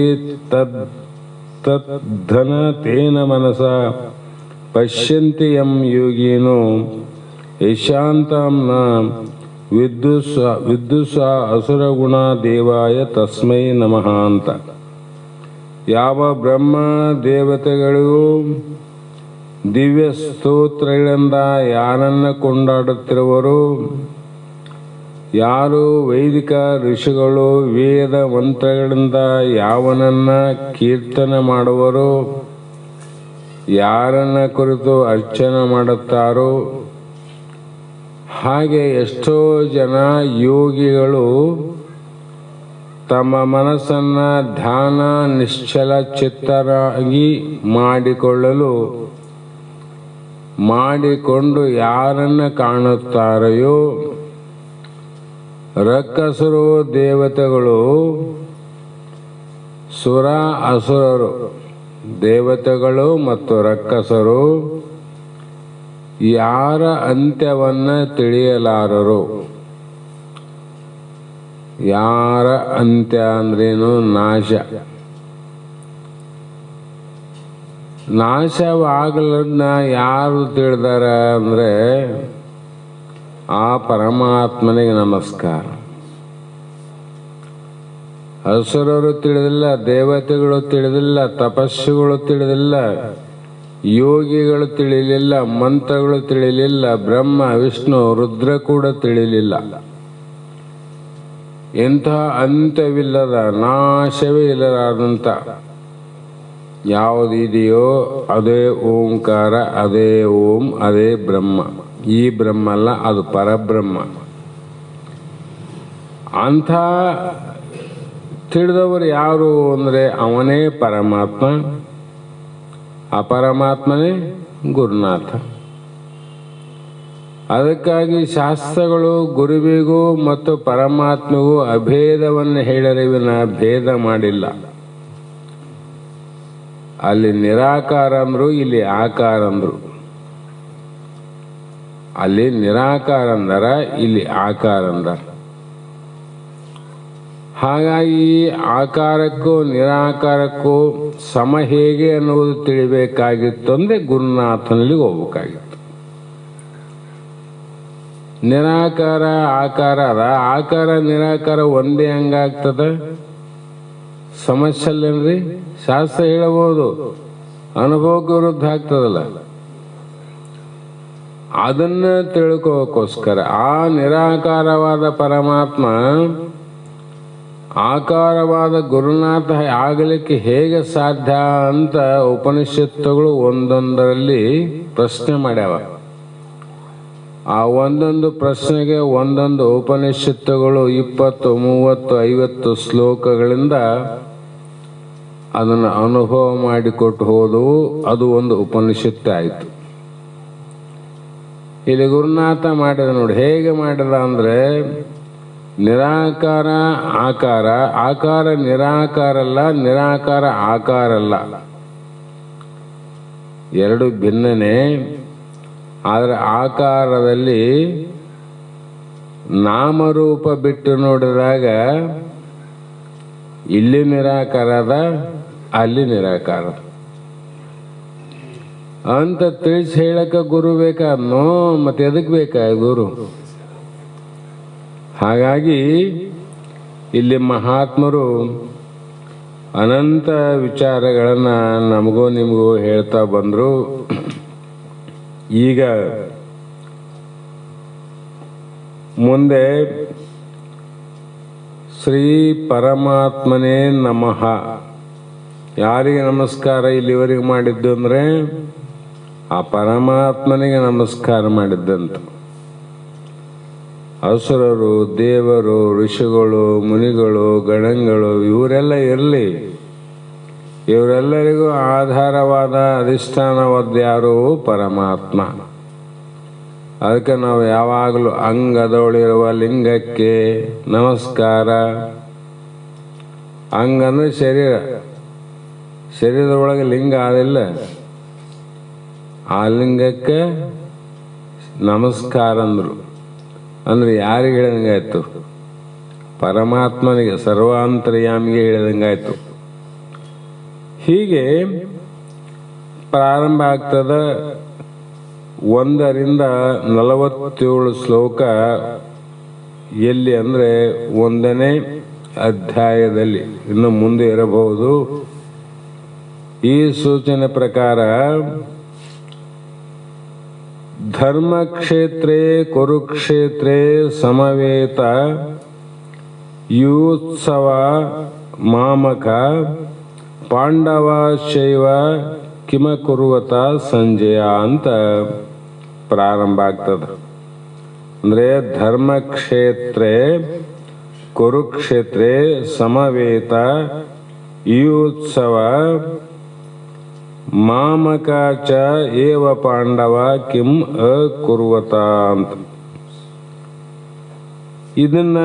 ತದ್ಧನ ತೇನ ಮನಸ ಪಶ್ಯಂತಿ ಯಂ ಯೋಗಿನೋ ಯಶಾಂತಾಂ ನ ವಿದ್ಯುಸ ಅಸುರಗುಣ ದೇವಾಯ ತಸ್ಮೈ ನಮಃ ಅಂತ. ಯಾವ ಬ್ರಹ್ಮ ದೇವತೆಗಳು ದಿವ್ಯ ಸ್ತೋತ್ರಗಳಿಂದ ಯಾರನ್ನ ಕೊಂಡಾಡುತ್ತಿರುವರು, ಯಾರು ವೈದಿಕ ಋಷಿಗಳು ವೇದ ಮಂತ್ರಗಳಿಂದ ಯಾವನನ್ನ ಕೀರ್ತನೆ ಮಾಡುವರು, ಯಾರನ್ನ ಕುರಿತು ಅರ್ಚನೆ ಮಾಡುತ್ತಾರೋ, ಹಾಗೆ ಎಷ್ಟೋ ಜನ ಯೋಗಿಗಳು ತಮ್ಮ ಮನಸ್ಸನ್ನು ಧ್ಯಾನ ನಿಶ್ಚಲ ಚಿತ್ತರಾಗಿ ಮಾಡಿಕೊಂಡು ಯಾರನ್ನು ಕಾಣುತ್ತಾರೆಯೋ, ರಕ್ಕಸರು ದೇವತೆಗಳು, ಸುರ ಅಸುರರು ದೇವತೆಗಳು ಮತ್ತು ರಕ್ಕಸರು ಯಾರ ಅಂತ್ಯವನ್ನು ತಿಳಿಯಲಾರರು. ಯಾರ ಅಂತ್ಯ ಅಂದ್ರೇನು? ನಾಶ. ನಾಶವಾಗಲನ್ನ ಯಾರು ತಿಳಿದಾರ ಅಂದರೆ ಆ ಪರಮಾತ್ಮನಿಗೆ ನಮಸ್ಕಾರ. ಅಸುರರು ತಿಳಿದಿಲ್ಲ, ದೇವತೆಗಳು ತಿಳಿದಿಲ್ಲ, ತಪಸ್ಸುಗಳು ತಿಳಿದಿಲ್ಲ, ಯೋಗಿಗಳು ತಿಳಿಲಿಲ್ಲ, ಮಂತ್ರಗಳು ತಿಳಿಲಿಲ್ಲ, ಬ್ರಹ್ಮ ವಿಷ್ಣು ರುದ್ರ ಕೂಡ ತಿಳಿಲಿಲ್ಲ. ಎಂಥ ಅಂತ್ಯವಿಲ್ಲದ, ನಾಶವೇ ಇಲ್ಲದಾದಂಥ ಯಾವುದಿದೆಯೋ ಅದೇ ಓಂಕಾರ, ಅದೇ ಓಂ, ಅದೇ ಬ್ರಹ್ಮ. ಈ ಬ್ರಹ್ಮ ಅಲ್ಲ, ಅದು ಪರಬ್ರಹ್ಮ. ಅಂಥ ತಿಳಿದವರು ಯಾರು ಅಂದರೆ ಅವನೇ ಪರಮಾತ್ಮ. ಆ ಪರಮಾತ್ಮನೇ ಗುರುನಾಥ. ಅದಕ್ಕಾಗಿ ಶಾಸ್ತ್ರಗಳು ಗುರುವಿಗೂ ಮತ್ತು ಪರಮಾತ್ಮಗೂ ಅಭೇದವನ್ನು ಹೇಳರಿವಿನ ಭೇದ ಮಾಡಿಲ್ಲ. ಅಲ್ಲಿ ನಿರಾಕಾರ ಅಂದರು, ಇಲ್ಲಿ ಆಕಾರ ಅಂದರು. ಅಲ್ಲಿ ನಿರಾಕಾರ ಅಂದರ, ಇಲ್ಲಿ ಆಕಾರ ಅಂದರ. ಹಾಗಾಗಿ ಆಕಾರಕ್ಕೂ ನಿರಾಕಾರಕ್ಕೂ ಸಮ ಹೇಗೆ ಅನ್ನುವುದು ತಿಳಿಬೇಕಾಗಿತ್ತು ಅಂದರೆ ಗುರುನಾಥನಲ್ಲಿ ಹೋಗ್ಬೇಕಾಗಿತ್ತು. ನಿರಾಕಾರ ಆಕಾರ ಅದ, ಆಕಾರ ನಿರಾಕಾರ ಒಂದೇ ಹಂಗಾಗ್ತದ? ಸಮಸ್ಯೆ ಅಲ್ಲೇನ್ರಿ? ಶಾಸ್ತ್ರ ಹೇಳಬಹುದು, ಅನುಭವಕ್ಕೆ ವಿರುದ್ಧ ಆಗ್ತದಲ್ಲ. ಅದನ್ನ ತಿಳ್ಕೋಕ್ಕೋಸ್ಕರ ಆ ನಿರಾಕಾರವಾದ ಪರಮಾತ್ಮ ಆಕಾರವಾದ ಗುರುನಾಥ ಆಗಲಿಕ್ಕೆ ಹೇಗೆ ಸಾಧ್ಯ ಅಂತ ಉಪನಿಷತ್ತುಗಳು ಒಂದೊಂದರಲ್ಲಿ ಪ್ರಶ್ನೆ ಮಾಡ್ಯಾವ. ಆ ಒಂದೊಂದು ಪ್ರಶ್ನೆಗೆ ಒಂದೊಂದು ಉಪನಿಷತ್ತುಗಳು 20, 30, 50 ಶ್ಲೋಕಗಳಿಂದ ಅದನ್ನು ಅನುಭವ ಮಾಡಿಕೊಟ್ಟು ಹೋದವು. ಅದು ಒಂದು ಉಪನಿಷತ್ತು ಆಯಿತು. ಇಲ್ಲಿ ಗುರುನಾಥ ಮಾಡಿದ ನೋಡಿ, ಹೇಗೆ ಮಾಡಿದ ಅಂದರೆ ನಿರಾಕಾರ ಆಕಾರ, ಆಕಾರ ನಿರಾಕಾರ ಅಲ್ಲ, ನಿರಾಕಾರ ಆಕಾರ ಅಲ್ಲ, ಎರಡು ಭಿನ್ನನೇ. ಆದರೆ ಆಕಾರದಲ್ಲಿ ನಾಮರೂಪ ಬಿಟ್ಟು ನೋಡಿದಾಗ ಇಲ್ಲಿ ನಿರಾಕಾರದ, ಅಲ್ಲಿ ನಿರಾಕಾರ ಅಂತ ತಿಳಿಸಿ ಹೇಳಕ್ಕೆ ಗುರು ಬೇಕಾದ್ನೋ, ಮತ್ತೆ ಎದಕ್ಕೆ ಬೇಕಾ ಗುರು? ಹಾಗಾಗಿ ಇಲ್ಲಿ ಮಹಾತ್ಮರು ಅನಂತ ವಿಚಾರಗಳನ್ನು ನಮಗೂ ನಿಮಗೂ ಹೇಳ್ತಾ ಬಂದರು. ಈಗ ಮುಂದೆ ಶ್ರೀ ಪರಮಾತ್ಮನೇ ನಮಃ. ಯಾರಿಗೆ ನಮಸ್ಕಾರ ಇಲ್ಲಿವರೆಗೆ ಮಾಡಿದ್ದು ಅಂದರೆ ಆ ಪರಮಾತ್ಮನಿಗೆ ನಮಸ್ಕಾರ ಮಾಡಿದ್ದಂತ. ಅಸುರರು, ದೇವರು, ಋಷಿಗಳು, ಮುನಿಗಳು, ಗಣಗಳು ಇವರೆಲ್ಲ ಇರಲಿ, ಇವರೆಲ್ಲರಿಗೂ ಆಧಾರವಾದ ಅಧಿಷ್ಠಾನವಾದ ಯಾರು? ಪರಮಾತ್ಮ. ಅದಕ್ಕೆ ನಾವು ಯಾವಾಗಲೂ ಅಂಗದೊಳಿರುವ ಲಿಂಗಕ್ಕೆ ನಮಸ್ಕಾರ. ಅಂಗಂದ್ರೆ ಶರೀರ, ಶರೀರದೊಳಗೆ ಲಿಂಗ ಆದಿಲ್ಲ, ಆ ಲಿಂಗಕ್ಕೆ ನಮಸ್ಕಾರ ಅಂದರು. ಅಂದ್ರೆ ಯಾರಿಗೆ ಹೇಳಿದಂಗಾಯ್ತು? ಪರಮಾತ್ಮನಿಗೆ, ಸರ್ವಾಂತರ್ಯಾಮಿಗೆ ಹೇಳಿದಂಗಾಯ್ತು. ಹೀಗೆ ಪ್ರಾರಂಭ ಆಗ್ತದ. 1 ರಿಂದ 47 ಶ್ಲೋಕ ಎಲ್ಲಿ ಅಂದರೆ 1ನೇ ಅಧ್ಯಾಯದಲ್ಲಿ, ಇನ್ನು ಮುಂದೆ ಇರಬಹುದು. ಈ ಸೂಚನೆ ಪ್ರಕಾರ ಧರ್ಮಕ್ಷೇತ್ರೇ ಕುರುಕ್ಷೇತ್ರೇ ಸಮವೇತ ಯೂತ್ಸವ ಮಾಮಕ ಪಾಂಡವ ಶೈವ ಕಿಮ ಕುರುವತ ಸಂಜಯ ಅಂತ ಪ್ರಾರಂಭ ಆಗ್ತದೆ. ಅಂದರೆ ಧರ್ಮಕ್ಷೇತ್ರೇ ಕುರುಕ್ಷೇತ್ರೇ ಸಮವೇತ ಯೂತ್ಸವ ಮಾಮಕ ಚ ಏವ ಪಾಂಡವ ಕಿಂ ಅಕುರ್ವತ ಅಂತ. ಇದನ್ನ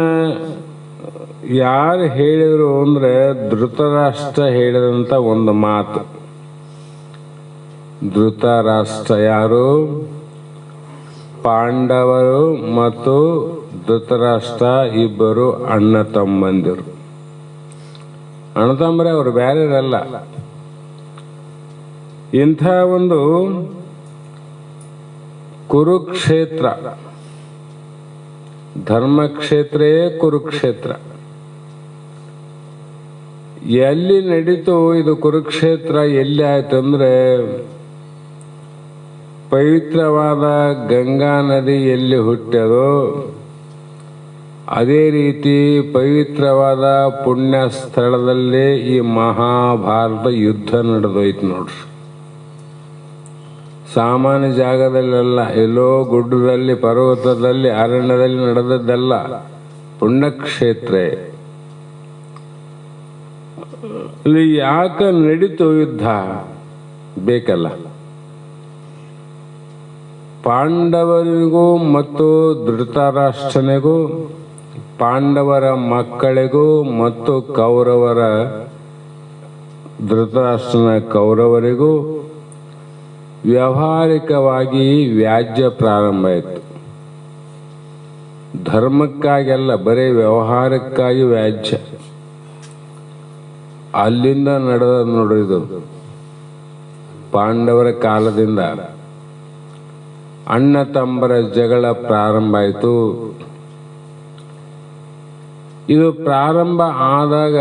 ಯಾರು ಹೇಳಿದರು ಅಂದರೆ ಧೃತರಾಷ್ಟ್ರ ಹೇಳಿದಂಥ ಒಂದು ಮಾತು. ಧೃತರಾಷ್ಟ್ರ ಯಾರು? ಪಾಂಡವರು ಮತ್ತು ಧೃತರಾಷ್ಟ್ರ ಇಬ್ಬರು ಅಣ್ಣ ತಮ್ಮಂದಿರು. ಅಣ್ಣ ತಮ್ಮರೇ, ಅವರು ಬೇರೆಯವರಲ್ಲ. ಇಂಥ ಒಂದು ಕುರುಕ್ಷೇತ್ರ, ಧರ್ಮಕ್ಷೇತ್ರೇ ಕುರುಕ್ಷೇತ್ರ ಎಲ್ಲಿ ನಡೀತು? ಇದು ಕುರುಕ್ಷೇತ್ರ ಎಲ್ಲಿ ಆಯ್ತು ಅಂದರೆ ಪವಿತ್ರವಾದ ಗಂಗಾ ನದಿ ಎಲ್ಲಿ ಹುಟ್ಟ್ಯದೋ ಅದೇ ರೀತಿ ಪವಿತ್ರವಾದ ಪುಣ್ಯ ಸ್ಥಳದಲ್ಲೇ ಈ ಮಹಾಭಾರತ ಯುದ್ಧ ನಡೆದೋಯ್ತು ನೋಡ್ರಿ. ಸಾಮಾನ್ಯ ಜಾಗದಲ್ಲೆಲ್ಲ, ಎಲ್ಲೋ ಗುಡ್ಡದಲ್ಲಿ, ಪರ್ವತದಲ್ಲಿ, ಅರಣ್ಯದಲ್ಲಿ ನಡೆದದ್ದೆಲ್ಲ ಪುಣ್ಯಕ್ಷೇತ್ರ. ಇಲ್ಲಿ ಯಾಕೆ ನಡೀತು ಯುದ್ಧ? ಬೇಕಲ್ಲ. ಪಾಂಡವರಿಗೂ ಮತ್ತು ಧೃತರಾಷ್ಟ್ರನಿಗೂ, ಪಾಂಡವರ ಮಕ್ಕಳಿಗೂ ಮತ್ತು ಕೌರವರ, ಧೃತರಾಷ್ಟ್ರನ ಕೌರವರಿಗೂ ವ್ಯಾವಹಾರಿಕವಾಗಿ ವ್ಯಾಜ್ಯ ಪ್ರಾರಂಭ ಆಯಿತು. ಧರ್ಮಕ್ಕಾಗೆಲ್ಲ, ಬರೀ ವ್ಯವಹಾರಕ್ಕಾಗಿ ವ್ಯಾಜ್ಯ. ಅಲ್ಲಿಂದ ನಡೆದ ನೋಡಿದು. ಪಾಂಡವರ ಕಾಲದಿಂದ ಅಣ್ಣ ತಮ್ಮರ ಜಗಳ ಪ್ರಾರಂಭ ಆಯಿತು. ಇದು ಪ್ರಾರಂಭ ಆದಾಗ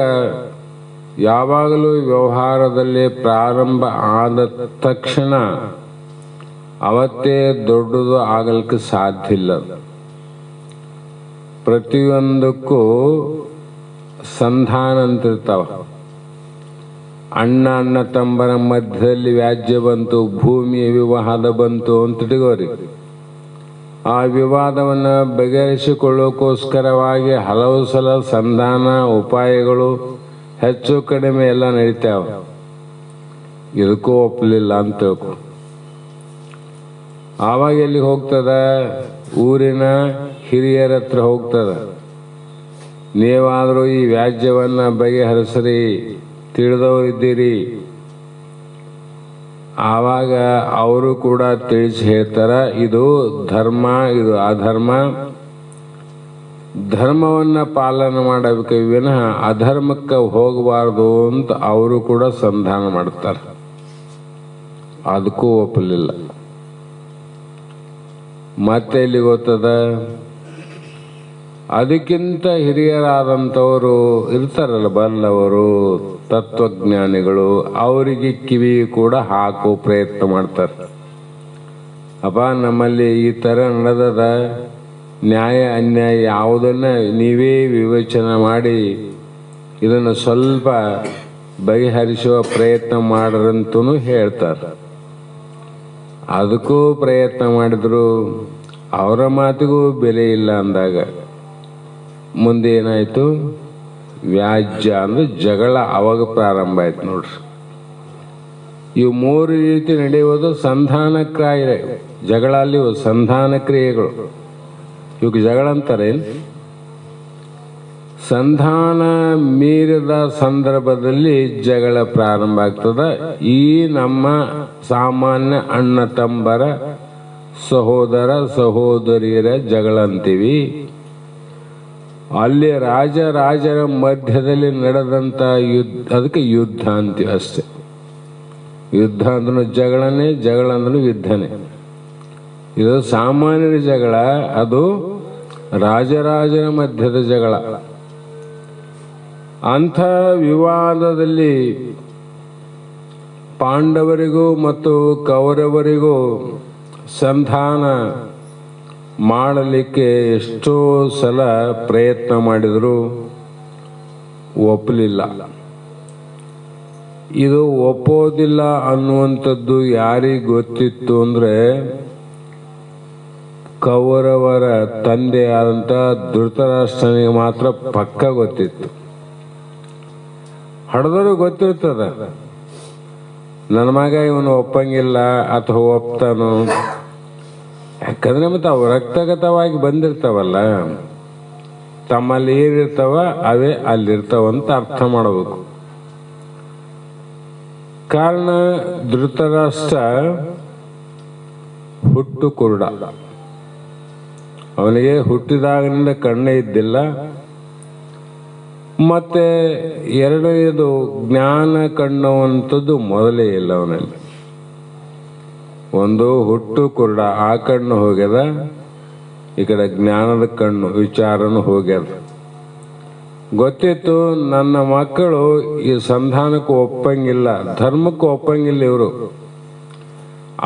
ಯಾವಾಗಲೂ ವ್ಯವಹಾರದಲ್ಲಿ ಪ್ರಾರಂಭ ಆದ ತಕ್ಷಣ ಅವತ್ತೇ ದೊಡ್ಡದು ಆಗಲಿಕ್ಕೆ ಸಾಧ್ಯ ಇಲ್ಲ. ಪ್ರತಿಯೊಂದಕ್ಕೂ ಸಂಧಾನ ಅಂತಿರ್ತಾವ. ಅಣ್ಣ ತಮ್ಮರ ಮಧ್ಯದಲ್ಲಿ ವ್ಯಾಜ್ಯ ಬಂತು, ಭೂಮಿಯ ವಿವಾದ ಬಂತು ಅಂತ ಇಟ್ಕೋರಿ. ಆ ವಿವಾದವನ್ನು ಬಗೆಹರಿಸಿಕೊಳ್ಳೋಕ್ಕೋಸ್ಕರವಾಗಿ ಹಲವು ಸಲ ಸಂಧಾನ ಉಪಾಯಗಳು ಹೆಚ್ಚು ಕಡಿಮೆ ಎಲ್ಲ ನಡೀತಾವ. ಇದಕ್ಕೂ ಒಪ್ಪಲಿಲ್ಲ ಅಂತ ತಿಳ್ಕೊ. ಆವಾಗ ಎಲ್ಲಿಗೆ ಹೋಗ್ತದ? ಊರಿನ ಹಿರಿಯರ ಹತ್ರ ಹೋಗ್ತದ. ನೀವಾದರೂ ಈ ವ್ಯಾಜ್ಯವನ್ನು ಬಗೆಹರಿಸ್ರಿ, ತಿಳಿದವರಿದ್ದೀರಿ. ಆವಾಗ ಅವರು ಕೂಡ ತಿಳಿಸಿ ಹೇಳ್ತಾರ, ಇದು ಧರ್ಮ, ಇದು ಅಧರ್ಮ. ಧರ್ಮವನ್ನು ಪಾಲನೆ ಮಾಡಬೇಕು ವಿನಃ ಅಧರ್ಮಕ್ಕೆ ಹೋಗಬಾರ್ದು ಅಂತ ಅವರು ಕೂಡ ಸಂಧಾನ ಮಾಡ್ತಾರೆ. ಅದಕ್ಕೂ ಒಪ್ಪಲಿಲ್ಲ. ಮತ್ತೆ ಇಲ್ಲಿ ಗೊತ್ತದ, ಅದಕ್ಕಿಂತ ಹಿರಿಯರಾದಂಥವರು ಇರ್ತಾರಲ್ಲ, ಬಲ್ಲವರು, ತತ್ವಜ್ಞಾನಿಗಳು, ಅವರಿಗೆ ಕಿವಿ ಕೂಡ ಹಾಕೋ ಪ್ರಯತ್ನ ಮಾಡ್ತಾರೆ. ಅಪ್ಪ, ನಮ್ಮಲ್ಲಿ ಈ ಥರ ನಡೆದದ, ನ್ಯಾಯ ಅನ್ಯಾಯ ಯಾವುದನ್ನು ನೀವೇ ವಿವೇಚನೆ ಮಾಡಿ ಇದನ್ನು ಸ್ವಲ್ಪ ಬಗೆಹರಿಸುವ ಪ್ರಯತ್ನ ಮಾಡ್ರಂತೂ ಹೇಳ್ತಾರೆ. ಅದಕ್ಕೂ ಪ್ರಯತ್ನ ಮಾಡಿದ್ರು. ಅವರ ಮಾತಿಗೂ ಬೆಲೆ ಇಲ್ಲ ಅಂದಾಗ ಮುಂದೆ ಏನಾಯಿತು? ವ್ಯಾಜ್ಯ ಅಂದರೆ ಜಗಳ ಅವಾಗ ಪ್ರಾರಂಭ ಆಯ್ತು ನೋಡ್ರಿ. ಇವು ಮೂರು ರೀತಿ ನಡೆಯುವುದು ಸಂಧಾನ ಕ್ರಿಯೆ. ಜಗಳ ಅಲ್ಲಿ ಸಂಧಾನ ಕ್ರಿಯೆಗಳು. ಇವಕ್ಕೆ ಜಗಳ ಅಂತಾರೆ. ಸಂಧಾನ ಮೀರಿದ ಸಂದರ್ಭದಲ್ಲಿ ಜಗಳ ಪ್ರಾರಂಭ ಆಗ್ತದೆ. ಈ ನಮ್ಮ ಸಾಮಾನ್ಯ ಅಣ್ಣ ತಮ್ಮರ, ಸಹೋದರ ಸಹೋದರಿಯರ ಜಗಳ ಅಂತೀವಿ. ಅಲ್ಲಿ ರಾಜರ ಮಧ್ಯದಲ್ಲಿ ನಡೆದಂಥ ಯುದ್ಧ, ಅದಕ್ಕೆ ಯುದ್ಧ ಅಂತೀವಿ ಅಷ್ಟೆ. ಯುದ್ಧ ಅಂದ್ರೂ ಜಗಳನೇ, ಜಗಳ ಅಂದ್ರೂ ಯುದ್ಧನೇ. ಇದು ಸಾಮಾನ್ಯರ ಜಗಳ, ಅದು ರಾಜರ ಮಧ್ಯದ ಜಗಳ. ಅಂಥ ವಿವಾದದಲ್ಲಿ ಪಾಂಡವರಿಗೂ ಮತ್ತು ಕೌರವರಿಗೂ ಸಂಧಾನ ಮಾಡಲಿಕ್ಕೆ ಎಷ್ಟೋ ಸಲ ಪ್ರಯತ್ನ ಮಾಡಿದರೂ ಒಪ್ಪಲಿಲ್ಲ. ಇದು ಒಪ್ಪೋದಿಲ್ಲ ಅನ್ನುವಂಥದ್ದು ಯಾರಿಗೆ ಗೊತ್ತಿತ್ತು ಅಂದರೆ, ಕೌರವರ ತಂದೆ ಆದಂಥ ಧೃತರಾಷ್ಟ್ರನಿಗೆ ಮಾತ್ರ ಪಕ್ಕ ಗೊತ್ತಿತ್ತು. ಹಡ್ದರೂ ಗೊತ್ತಿರ್ತದ, ನನ್ನ ಮಗ ಇವನು ಒಪ್ಪಂಗಿಲ್ಲ ಅಥವಾ ಒಪ್ತಾನು. ಯಾಕಂದ್ರೆ ಮತ್ತೆ ಅವು ರಕ್ತಗತವಾಗಿ ಬಂದಿರ್ತಾವಲ್ಲ, ತಮ್ಮಲ್ಲಿ ಏನಿರ್ತಾವ ಅವೇ ಅಲ್ಲಿರ್ತಾವಂತ ಅರ್ಥ ಮಾಡಬೇಕು. ಕಾರಣ, ಧೃತರಾಷ್ಟ್ರ ಹುಟ್ಟು ಕುರುಡ. ಅವನಿಗೆ ಹುಟ್ಟಿದಾಗಿನಿಂದ ಕಣ್ಣೇ ಇದ್ದಿಲ್ಲ. ಮತ್ತೆ ಎರಡನೇದು ಜ್ಞಾನ ಕಣ್ಣುವಂಥದ್ದು ಮೊದಲೇ ಇಲ್ಲ ಅವನಲ್ಲಿ. ಒಂದು ಹುಟ್ಟು ಕುರುಡ, ಆ ಕಣ್ಣು ಹೋಗ್ಯದ. ಈ ಕಡೆ ಜ್ಞಾನದ ಕಣ್ಣು, ವಿಚಾರನು ಹೋಗ್ಯದ. ಗೊತ್ತಿತ್ತು ನನ್ನ ಮಕ್ಕಳು ಈ ಸಂಧಾನಕ್ಕೂ ಒಪ್ಪಂಗಿಲ್ಲ, ಧರ್ಮಕ್ಕೂ ಒಪ್ಪಂಗಿಲ್ಲ. ಇವರು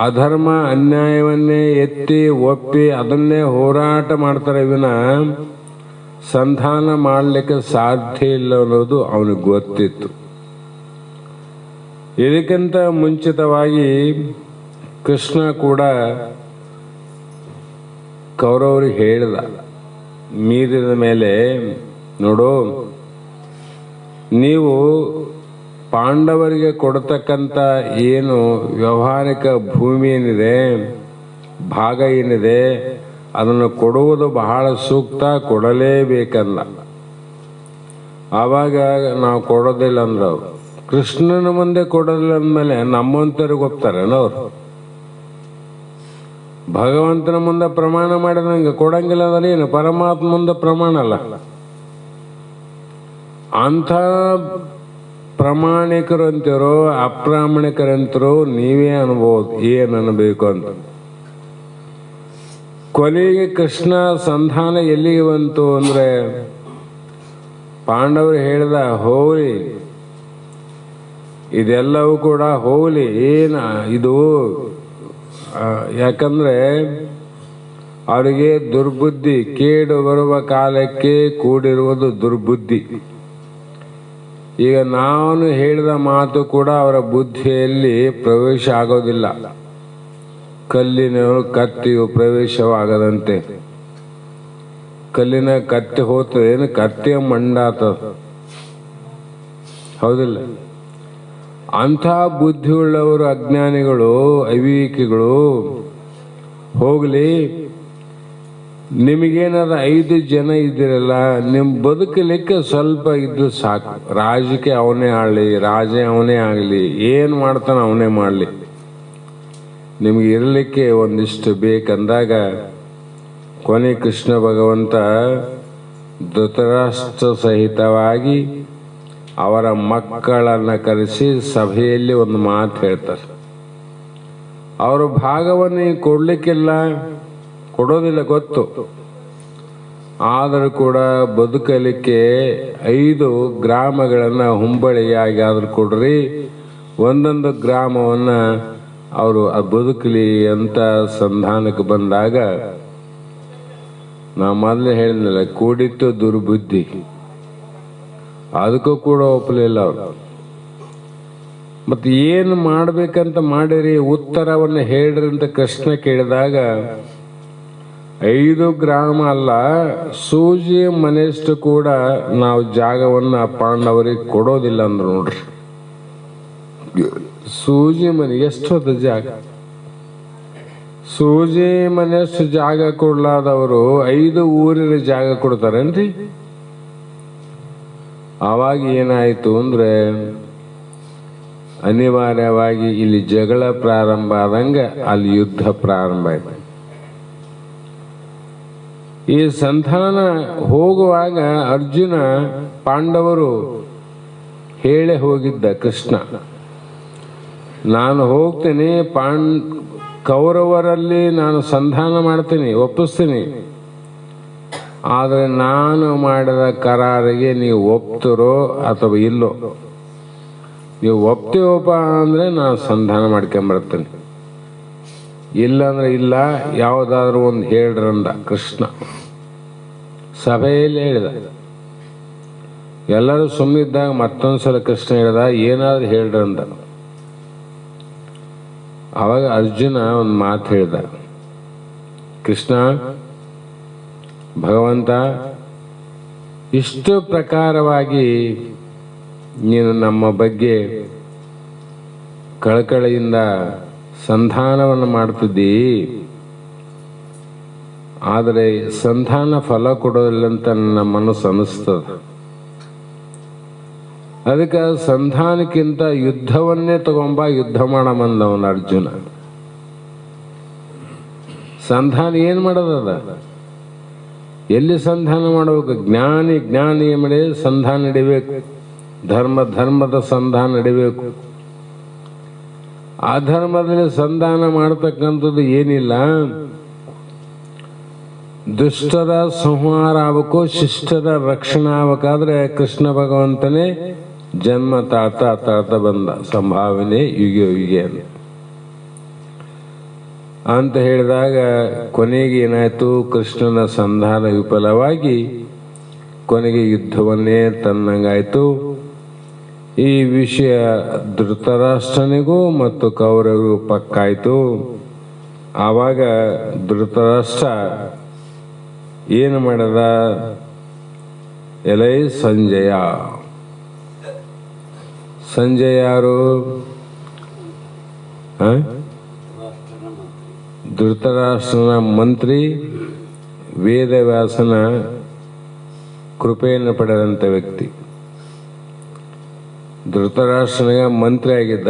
ಅಧರ್ಮ ಅನ್ಯಾಯವನ್ನೇ ಎತ್ತಿ ಒಪ್ಪಿ ಅದನ್ನೇ ಹೋರಾಟ ಮಾಡ್ತಾರೆ ವಿನ ಸಂಧಾನ ಮಾಡಲಿಕ್ಕೆ ಸಾಧ್ಯ ಇಲ್ಲ ಅನ್ನೋದು ಅವನಿಗೆ ಗೊತ್ತಿತ್ತು. ಇದಕ್ಕಿಂತ ಮುಂಚಿತವಾಗಿ ಕೃಷ್ಣ ಕೂಡ ಕೌರವರಿಗೆ ಹೇಳಿದ, ಮೀರಿದ ಮೇಲೆ ನೋಡು, ನೀವು ಪಾಂಡವರಿಗೆ ಕೊಡತಕ್ಕಂಥ ಏನು ವ್ಯಾವಹಾರಿಕ ಭೂಮಿ ಏನಿದೆ, ಭಾಗ ಏನಿದೆ, ಅದನ್ನು ಕೊಡುವುದು ಬಹಳ ಸೂಕ್ತ, ಕೊಡಲೇಬೇಕಲ್ಲ. ಆವಾಗ ನಾವು ಕೊಡೋದಿಲ್ಲ ಅಂದ್ರೆ ಅವರು ಕೃಷ್ಣನ ಮುಂದೆ ಕೊಡೋದಿಲ್ಲ ಅಂದಮೇಲೆ ನಮ್ಮಂತವ್ರಿಗೆ ಒಪ್ತಾರೇನೋ ಅವರು? ಭಗವಂತನ ಮುಂದೆ ಪ್ರಮಾಣ ಮಾಡಿದಂಗೆ ಕೊಡಂಗಿಲ್ಲ ಅಂದ್ರೆ ಏನು? ಪರಮಾತ್ಮ ಮುಂದೆ ಪ್ರಮಾಣ ಅಲ್ಲ. ಅಂಥ ಪ್ರಾಮಾಣಿಕರಂತಿರೋ ಅಪ್ರಾಮಾಣಿಕರಂತಿರೋ ನೀವೇ ಅನ್ಬೋದು ಏನು ಅನ್ಬೇಕು ಅಂತ. ಕೊನೆಗೆ ಕೃಷ್ಣ ಸಂಧಾನ ಎಲ್ಲಿಗೆ ಬಂತು ಅಂದ್ರೆ, ಪಾಂಡವರು ಹೇಳಿದ ಹೋಗ್ಲಿ, ಇದೆಲ್ಲವೂ ಕೂಡ ಹೋಗ್ಲಿ, ಏನು ಇದು, ಯಾಕಂದ್ರೆ ಅವರಿಗೆ ದುರ್ಬುದ್ಧಿ, ಕೇಡು ಬರುವ ಕಾಲಕ್ಕೆ ಕೂಡಿರುವುದು ದುರ್ಬುದ್ಧಿ. ಈಗ ನಾನು ಹೇಳಿದ ಮಾತು ಕೂಡ ಅವರ ಬುದ್ಧಿಯಲ್ಲಿ ಪ್ರವೇಶ ಆಗೋದಿಲ್ಲ. ಕಲ್ಲಿನ ಕತ್ತಿಯು ಪ್ರವೇಶವಾಗದಂತೆ. ಕಲ್ಲಿನ ಕತ್ತಿ ಹೋಗ್ತದೆ, ಏನು ಕತ್ತಿಯ ಮಂಡಾತದ, ಹೌದಿಲ್ಲ? ಅಂಥ ಬುದ್ಧಿಯುಳ್ಳವರು, ಅಜ್ಞಾನಿಗಳು, ಅವಿವೇಕಿಗಳು ಹೋಗಲಿ. ನಿಮಗೇನಾದ 5 ಜನ ಇದ್ದೀರಲ್ಲ, ನಿಮ್ಮ ಬದುಕಲಿಕ್ಕೆ ಸ್ವಲ್ಪ ಇದ್ದು ಸಾಕು. ರಾಜಕೀಯ ಅವನೇ ಆಡಲಿ, ರಾಜ ಅವನೇ ಆಗಲಿ, ಏನು ಮಾಡ್ತಾನೆ ಅವನೇ ಮಾಡಲಿ, ನಿಮಗೆ ಇರಲಿಕ್ಕೆ ಒಂದಿಷ್ಟು ಬೇಕಂದಾಗ ಕೊನೆ ಕೃಷ್ಣ ಭಗವಂತ ಧೃತರಾಷ್ಟ್ರ ಸಹಿತವಾಗಿ ಅವರ ಮಕ್ಕಳನ್ನು ಕರೆಸಿ ಸಭೆಯಲ್ಲಿ ಒಂದು ಮಾತು ಹೇಳ್ತಾರೆ. ಅವರು ಭಾಗವನ್ನು ಕೊಡಲಿಕ್ಕಿಲ್ಲ, ಕೊಡೋದಿಲ್ಲ ಗೊತ್ತು, ಆದರೂ ಕೂಡ ಬದುಕಲಿಕ್ಕೆ 5 ಗ್ರಾಮಗಳನ್ನು ಹುಂಬಳಿಯಾಗಿ ಆದರೂ ಕೊಡ್ರಿ, ಒಂದೊಂದು ಗ್ರಾಮವನ್ನು ಅವರು ಬದುಕಲಿ ಅಂತ ಸಂಧಾನಕ್ಕೆ ಬಂದಾಗ, ನಾ ಮೊದಲೇ ಹೇಳಿದ್ನಲ್ಲ, ಕೂಡಿತ್ತು ದುರ್ಬುದ್ಧಿ, ಅದಕ್ಕೂ ಕೂಡ ಒಪ್ಪಲಿಲ್ಲ ಅವರು. ಮತ್ತು ಏನು ಮಾಡಬೇಕಂತ ಮಾಡಿರಿ, ಉತ್ತರವನ್ನು ಹೇಳ್ರಿ ಅಂತ ಕೃಷ್ಣ ಕೇಳಿದಾಗ 5 ಗ್ರಾಮ ಅಲ್ಲ, ಸೂಜಿ ಮನೆಯಷ್ಟು ಕೂಡ ನಾವು ಜಾಗವನ್ನು ಪಾಂಡವರಿಗೆ ಕೊಡೋದಿಲ್ಲ ಅಂದ್ರು. ನೋಡ್ರಿ, ಸೂಜಿ ಮನೆ ಎಷ್ಟೊತ್ತು ಜಾಗ, ಸೂಜಿ ಮನೆಯಷ್ಟು ಜಾಗ ಕೊಡ್ಲಾದವರು 5 ಊರಿನ ಜಾಗ ಕೊಡ್ತಾರೇನ್ರಿ? ಆವಾಗ ಏನಾಯಿತು ಅಂದ್ರೆ, ಅನಿವಾರ್ಯವಾಗಿ ಇಲ್ಲಿ ಜಗಳ ಪ್ರಾರಂಭ ಆದಂಗೆ ಅಲ್ಲಿ ಯುದ್ಧ ಪ್ರಾರಂಭ ಆಯ್ತು. ಈ ಸಂಧಾನ ಹೋಗುವಾಗ ಅರ್ಜುನ ಪಾಂಡವರು ಹೇಳೇ ಹೋಗಿದ್ದ ಕೃಷ್ಣ, ನಾನು ಹೋಗ್ತೀನಿ, ಕೌರವರಲ್ಲಿ ನಾನು ಸಂಧಾನ ಮಾಡ್ತೀನಿ, ಒಪ್ಪಿಸ್ತೀನಿ, ಆದರೆ ನಾನು ಮಾಡಿದ ಕರಾರಿಗೆ ನೀವು ಒಪ್ತಿರೋ ಅಥವಾ ಇಲ್ಲೋ. ನೀವು ಒಪ್ತೀವಪ್ಪ ಅಂದರೆ ನಾನು ಸಂಧಾನ ಮಾಡ್ಕೊಂಬರ್ತೀನಿ, ಇಲ್ಲ ಅಂದ್ರೆ ಇಲ್ಲ, ಯಾವುದಾದ್ರೂ ಒಂದು ಹೇಳ್ರಂದ ಕೃಷ್ಣ. ಸಭೆಯಲ್ಲಿ ಹೇಳಿದ, ಎಲ್ಲರೂ ಸುಮ್ಮಿದ್ದಾಗ ಮತ್ತೊಂದ್ಸಲ ಕೃಷ್ಣ ಹೇಳಿದ, ಏನಾದ್ರೂ ಹೇಳ್ರಂದ. ಅವಾಗ ಅರ್ಜುನ ಒಂದು ಮಾತು ಹೇಳಿದ, ಕೃಷ್ಣ ಭಗವಂತ, ಇಷ್ಟು ಪ್ರಕಾರವಾಗಿ ನೀನು ನಮ್ಮ ಬಗ್ಗೆ ಕಳಕಳಿಯಿಂದ ಸಂಧಾನವನ್ನು ಮಾಡ್ತಿದ್ದಿ, ಆದರೆ ಸಂಧಾನ ಫಲ ಕೊಡೋದಿಲ್ಲ ಅಂತ ನನ್ನ ಮನಸ್ಸು ಅನಿಸ್ತದ. ಅದಕ್ಕೆ ಸಂಧಾನಕ್ಕಿಂತ ಯುದ್ಧವನ್ನೇ ತಗೊಂಬ, ಯುದ್ಧ ಮಾಡಮಂದವನ ಅರ್ಜುನ. ಸಂಧಾನ ಏನು ಮಾಡೋದದ? ಎಲ್ಲಿ ಸಂಧಾನ ಮಾಡಬೇಕು? ಜ್ಞಾನಿ ಮಾಡಿ ಸಂಧಾನ ನಡಿಬೇಕು, ಧರ್ಮದ ಸಂಧಾನ ನಡಿಬೇಕು. ಆ ಧರ್ಮದಲ್ಲಿ ಸಂಧಾನ ಮಾಡತಕ್ಕಂಥದ್ದು ಏನಿಲ್ಲ, ದುಷ್ಟರ ಸಂಹಾರ ಆಗಬೇಕು, ಶಿಷ್ಟರ ರಕ್ಷಣೆ ಆಗಬೇಕಾದ್ರೆ ಕೃಷ್ಣ ಭಗವಂತನೇ ಜನ್ಮ ತಾತ ಬಂದ ಸಂಭಾವನೆ ಯುಗೆ ಅಂತ ಹೇಳಿದಾಗ ಕೊನೆಗೆ ಏನಾಯ್ತು, ಕೃಷ್ಣನ ಸಂಧಾನ ವಿಫಲವಾಗಿ ಕೊನೆಗೆ ಯುದ್ಧವನ್ನೇ ತನ್ನಂಗಾಯ್ತು. ಈ ವಿಷಯ ಧೃತರಾಷ್ಟ್ರನಿಗೂ ಮತ್ತು ಕೌರವರಿಗೂ ಪಕ್ಕಾಯ್ತು. ಆವಾಗ ಧೃತರಾಷ್ಟ್ರ ಏನು ಮಾಡದ, ಎಲೈ ಸಂಜಯ. ಸಂಜಯ ಯಾರು? ಧೃತರಾಷ್ಟ್ರನ ಮಂತ್ರಿ, ವೇದವ್ಯಾಸನ ಕೃಪೆಯನ್ನು ಪಡೆದಂಥ ವ್ಯಕ್ತಿ. ಧೃತರಾಷ್ಟ್ರನಿಗೆ ಮಂತ್ರಿ ಆಗಿದ್ದ,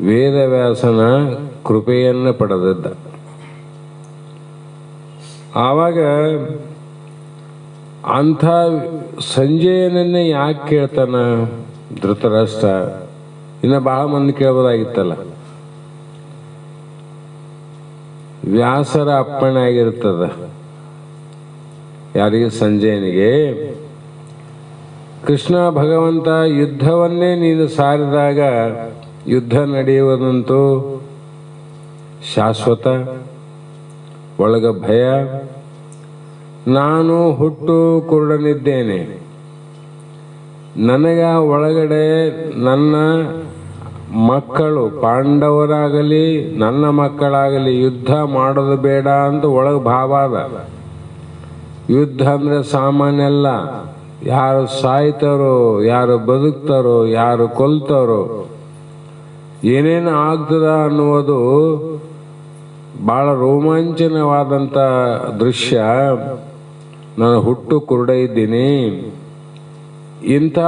ವೇದವ್ಯಾಸನ ಕೃಪೆಯನ್ನು ಪಡೆದಿದ್ದ. ಆವಾಗ ಅಂಥ ಸಂಜಯನನ್ನೇ ಯಾಕೆ ಕೇಳ್ತಾನ ಧೃತರಾಷ್ಟ್ರ? ಇನ್ನು ಬಹಳ ಮಂದಿ ಕೇಳ್ಬೋದಾಗಿತ್ತಲ್ಲ. ವ್ಯಾಸರ ಅಪ್ಪಣೆ ಆಗಿರ್ತದ ಯಾರಿಗೆ? ಸಂಜಯನಿಗೆ. ಕೃಷ್ಣ ಭಗವಂತ ಯುದ್ಧವನ್ನೇ ನೀನು ಸಾರಿದಾಗ ಯುದ್ಧ ನಡೆಯುವುದಂತೂ ಶಾಶ್ವತ, ಒಳಗ ಭಯ. ನಾನು ಹುಟ್ಟು ಕುರುಡನಿದ್ದೇನೆ, ನನಗ ಒಳಗಡೆ ನನ್ನ ಮಕ್ಕಳು ಪಾಂಡವರಾಗಲಿ ನನ್ನ ಮಕ್ಕಳಾಗಲಿ ಯುದ್ಧ ಮಾಡೋದು ಬೇಡ ಅಂತ ಒಳಗೆ ಭಾವ ಅದ. ಯುದ್ಧ ಅಂದರೆ ಸಾಮಾನ್ಯ ಅಲ್ಲ. ಯಾರು ಸಾಯ್ತಾರೋ, ಯಾರು ಬದುಕ್ತಾರೋ, ಯಾರು ಕೊಲ್ತಾರೋ, ಏನೇನು ಆಗ್ತದ ಅನ್ನುವುದು ಭಾಳ ರೋಮಾಂಚನವಾದಂಥ ದೃಶ್ಯ. ನಾನು ಹುಟ್ಟು ಕುರುಡ ಇದ್ದೀನಿ. ಇಂಥ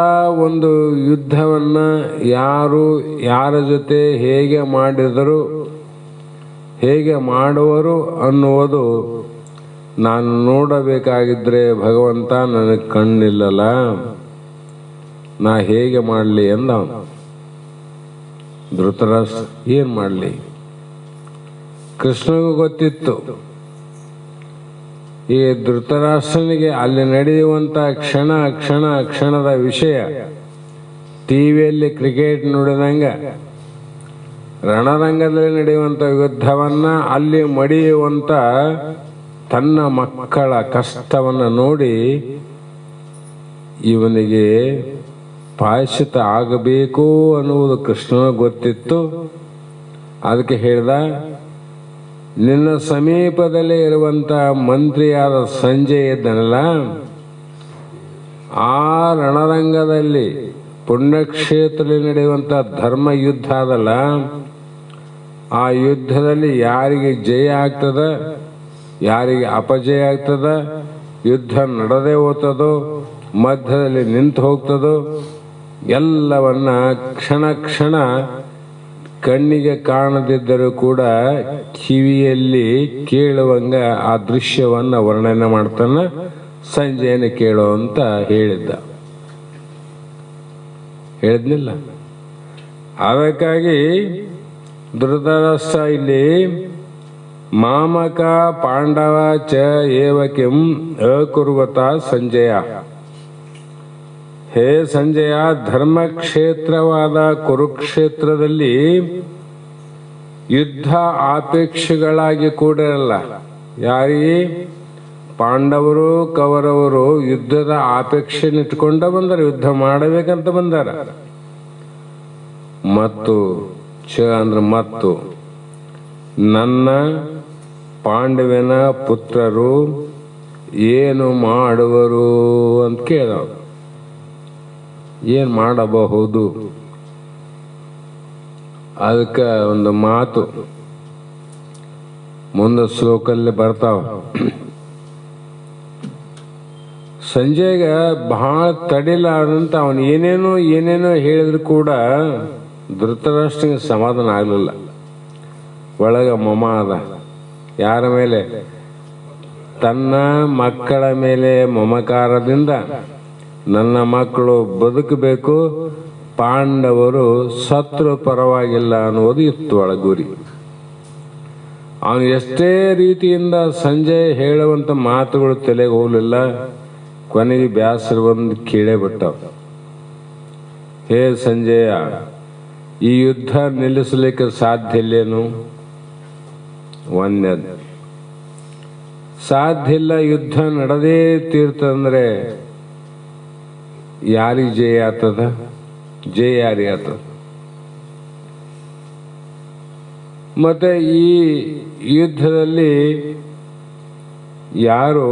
ಒಂದು ಯುದ್ಧವನ್ನು ಯಾರು ಯಾರ ಜೊತೆ ಹೇಗೆ ಮಾಡಿದರು, ಹೇಗೆ ಮಾಡುವರು ಅನ್ನುವುದು ನಾನು ನೋಡಬೇಕಾಗಿದ್ದರೆ ಭಗವಂತ ನನಗೆ ಕಣ್ಣಿಲ್ಲಲ್ಲ, ನಾ ಹೇಗೆ ಮಾಡಲಿ ಅಂದ. ಧೃತರಾಷ್ಟ್ರ ಏನು ಮಾಡಲಿ? ಕೃಷ್ಣಗೂ ಗೊತ್ತಿತ್ತು. ಈ ಧೃತರಾಷ್ಟ್ರನಿಗೆ ಅಲ್ಲಿ ನಡೆಯುವಂಥ ಕ್ಷಣದ ವಿಷಯ ಟಿವಿಯಲ್ಲಿ ಕ್ರಿಕೆಟ್ ನೋಡಿದಂಗೆ ರಣರಂಗದಲ್ಲಿ ನಡೆಯುವಂಥ ಯುದ್ಧವನ್ನು ಅಲ್ಲಿ ಮಡಿಯುವಂಥ ತನ್ನ ಮಕ್ಕಳ ಕಷ್ಟವನ್ನು ನೋಡಿ ಇವನಿಗೆ ಪಾಯಸಿತ ಆಗಬೇಕು ಅನ್ನುವುದು ಕೃಷ್ಣನಿಗೆ ಗೊತ್ತಿತ್ತು. ಅದಕ್ಕೆ ಹೇಳ್ದ, ನಿನ್ನ ಸಮೀಪದಲ್ಲೇ ಇರುವಂಥ ಮಂತ್ರಿಯಾದ ಸಂಜಯ್ ಇದ್ದನಲ್ಲ, ಆ ರಣರಂಗದಲ್ಲಿ ಪುಣ್ಯಕ್ಷೇತ್ರದಲ್ಲಿ ನಡೆಯುವಂಥ ಧರ್ಮ ಯುದ್ಧ ಅದಲ್ಲ, ಆ ಯುದ್ಧದಲ್ಲಿ ಯಾರಿಗೆ ಜಯ ಆಗ್ತದ, ಯಾರಿಗೆ ಅಪಜಯ ಆಗ್ತದ, ಯುದ್ಧ ನಡೆದೇ ಹೋಗ್ತದೋ, ಮಧ್ಯದಲ್ಲಿ ನಿಂತು ಹೋಗ್ತದೋ, ಎಲ್ಲವನ್ನ ಕ್ಷಣ ಕಣ್ಣಿಗೆ ಕಾಣದಿದ್ದರೂ ಕೂಡ ಕಿವಿಯಲ್ಲಿ ಕೇಳುವಂಗ ಆ ದೃಶ್ಯವನ್ನು ವರ್ಣನೆ ಮಾಡ್ತಾನೆ. ಸಂಜಯನ ಕೇಳೋ ಅಂತ ಹೇಳಿದ್ನಿಲ್ಲ. ಅದಕ್ಕಾಗಿ ಧೃತರಾಷ್ಟ್ರ ಇಲ್ಲಿ ಮಾಮಕ ಪಾಂಡವ ಚ ಏವ ಕಿಂ ಅಕುರ್ವತ ಸಂಜಯ. ಹೇ ಸಂಜಯ, ಧರ್ಮಕ್ಷೇತ್ರವಾದ ಕುರುಕ್ಷೇತ್ರದಲ್ಲಿ ಯುದ್ಧ ಆಪೇಕ್ಷೆಗಳಾಗಿ ಕೂಡಿರಲ್ಲ. ಯಾರಿಗೆ? ಪಾಂಡವರು ಕೌರವರು ಯುದ್ಧದ ಆಪೇಕ್ಷೆನಿಟ್ಕೊಂಡ ಬಂದಾರ, ಯುದ್ಧ ಮಾಡಬೇಕಂತ ಬಂದಾರ. ಮತ್ತು ಚ ಅಂದ್ರೆ ಮತ್ತು ನನ್ನ ಪಾಂಡವನ ಪುತ್ರರು ಏನು ಮಾಡುವರು ಅಂತ ಕೇಳಿದವ. ಏನು ಮಾಡಬಹುದು? ಅದಕ್ಕೆ ಒಂದು ಮಾತು ಮುಂದೆ ಶ್ಲೋಕಲ್ಲಿ ಬರ್ತಾವ. ಸಂಜಯ್ಗ ಬಹಳ ತಡಿಲಾರ್ದಂತ ಅವನು ಏನೇನೋ ಹೇಳಿದ್ರು ಕೂಡ ಧೃತರಾಷ್ಟ್ರನಿಗೆ ಸಮಾಧಾನ ಆಗಲಿಲ್ಲ. ಒಳಗ ಮಮ ಅದ. ಯಾರ ಮೇಲೆ? ತನ್ನ ಮಕ್ಕಳ ಮೇಲೆ ಮಮಕಾರದಿಂದ ನನ್ನ ಮಕ್ಕಳು ಬದುಕಬೇಕು, ಪಾಂಡವರು ಸತ್ರು ಪರವಾಗಿಲ್ಲ ಅನ್ನೋದು ಇತ್ತು ಒಳ ಗುರಿ. ಅವನು ಎಷ್ಟೇ ರೀತಿಯಿಂದ ಸಂಜಯ್ ಹೇಳುವಂಥ ಮಾತುಗಳು ತಲೆಗೆ ಹೋಗಲಿಲ್ಲ. ಕೊನೆಗೆ ಬ್ಯಾಸರ ಬಂದು ಕೀಳೇ ಬಿಟ್ಟವ. ಹೇ ಸಂಜಯ, ಈ ಯುದ್ಧ ನಿಲ್ಲಿಸಲಿಕ್ಕೆ ಸಾಧ್ಯ ಇಲ್ಲೇನು? ಒಂದನೇದು ಸಾಧ್ಯ ಇಲ್ಲ. ಯುದ್ಧ ನಡೆದೇ ತೀರ್ತಂದ್ರೆ ಯಾರಿಗೆ ಜಯ ಆಗ್ತದ? ಜಯ ಯಾರಿಗೆ ಆಗ್ತದ? ಮತ್ತೆ ಈ ಯುದ್ಧದಲ್ಲಿ ಯಾರು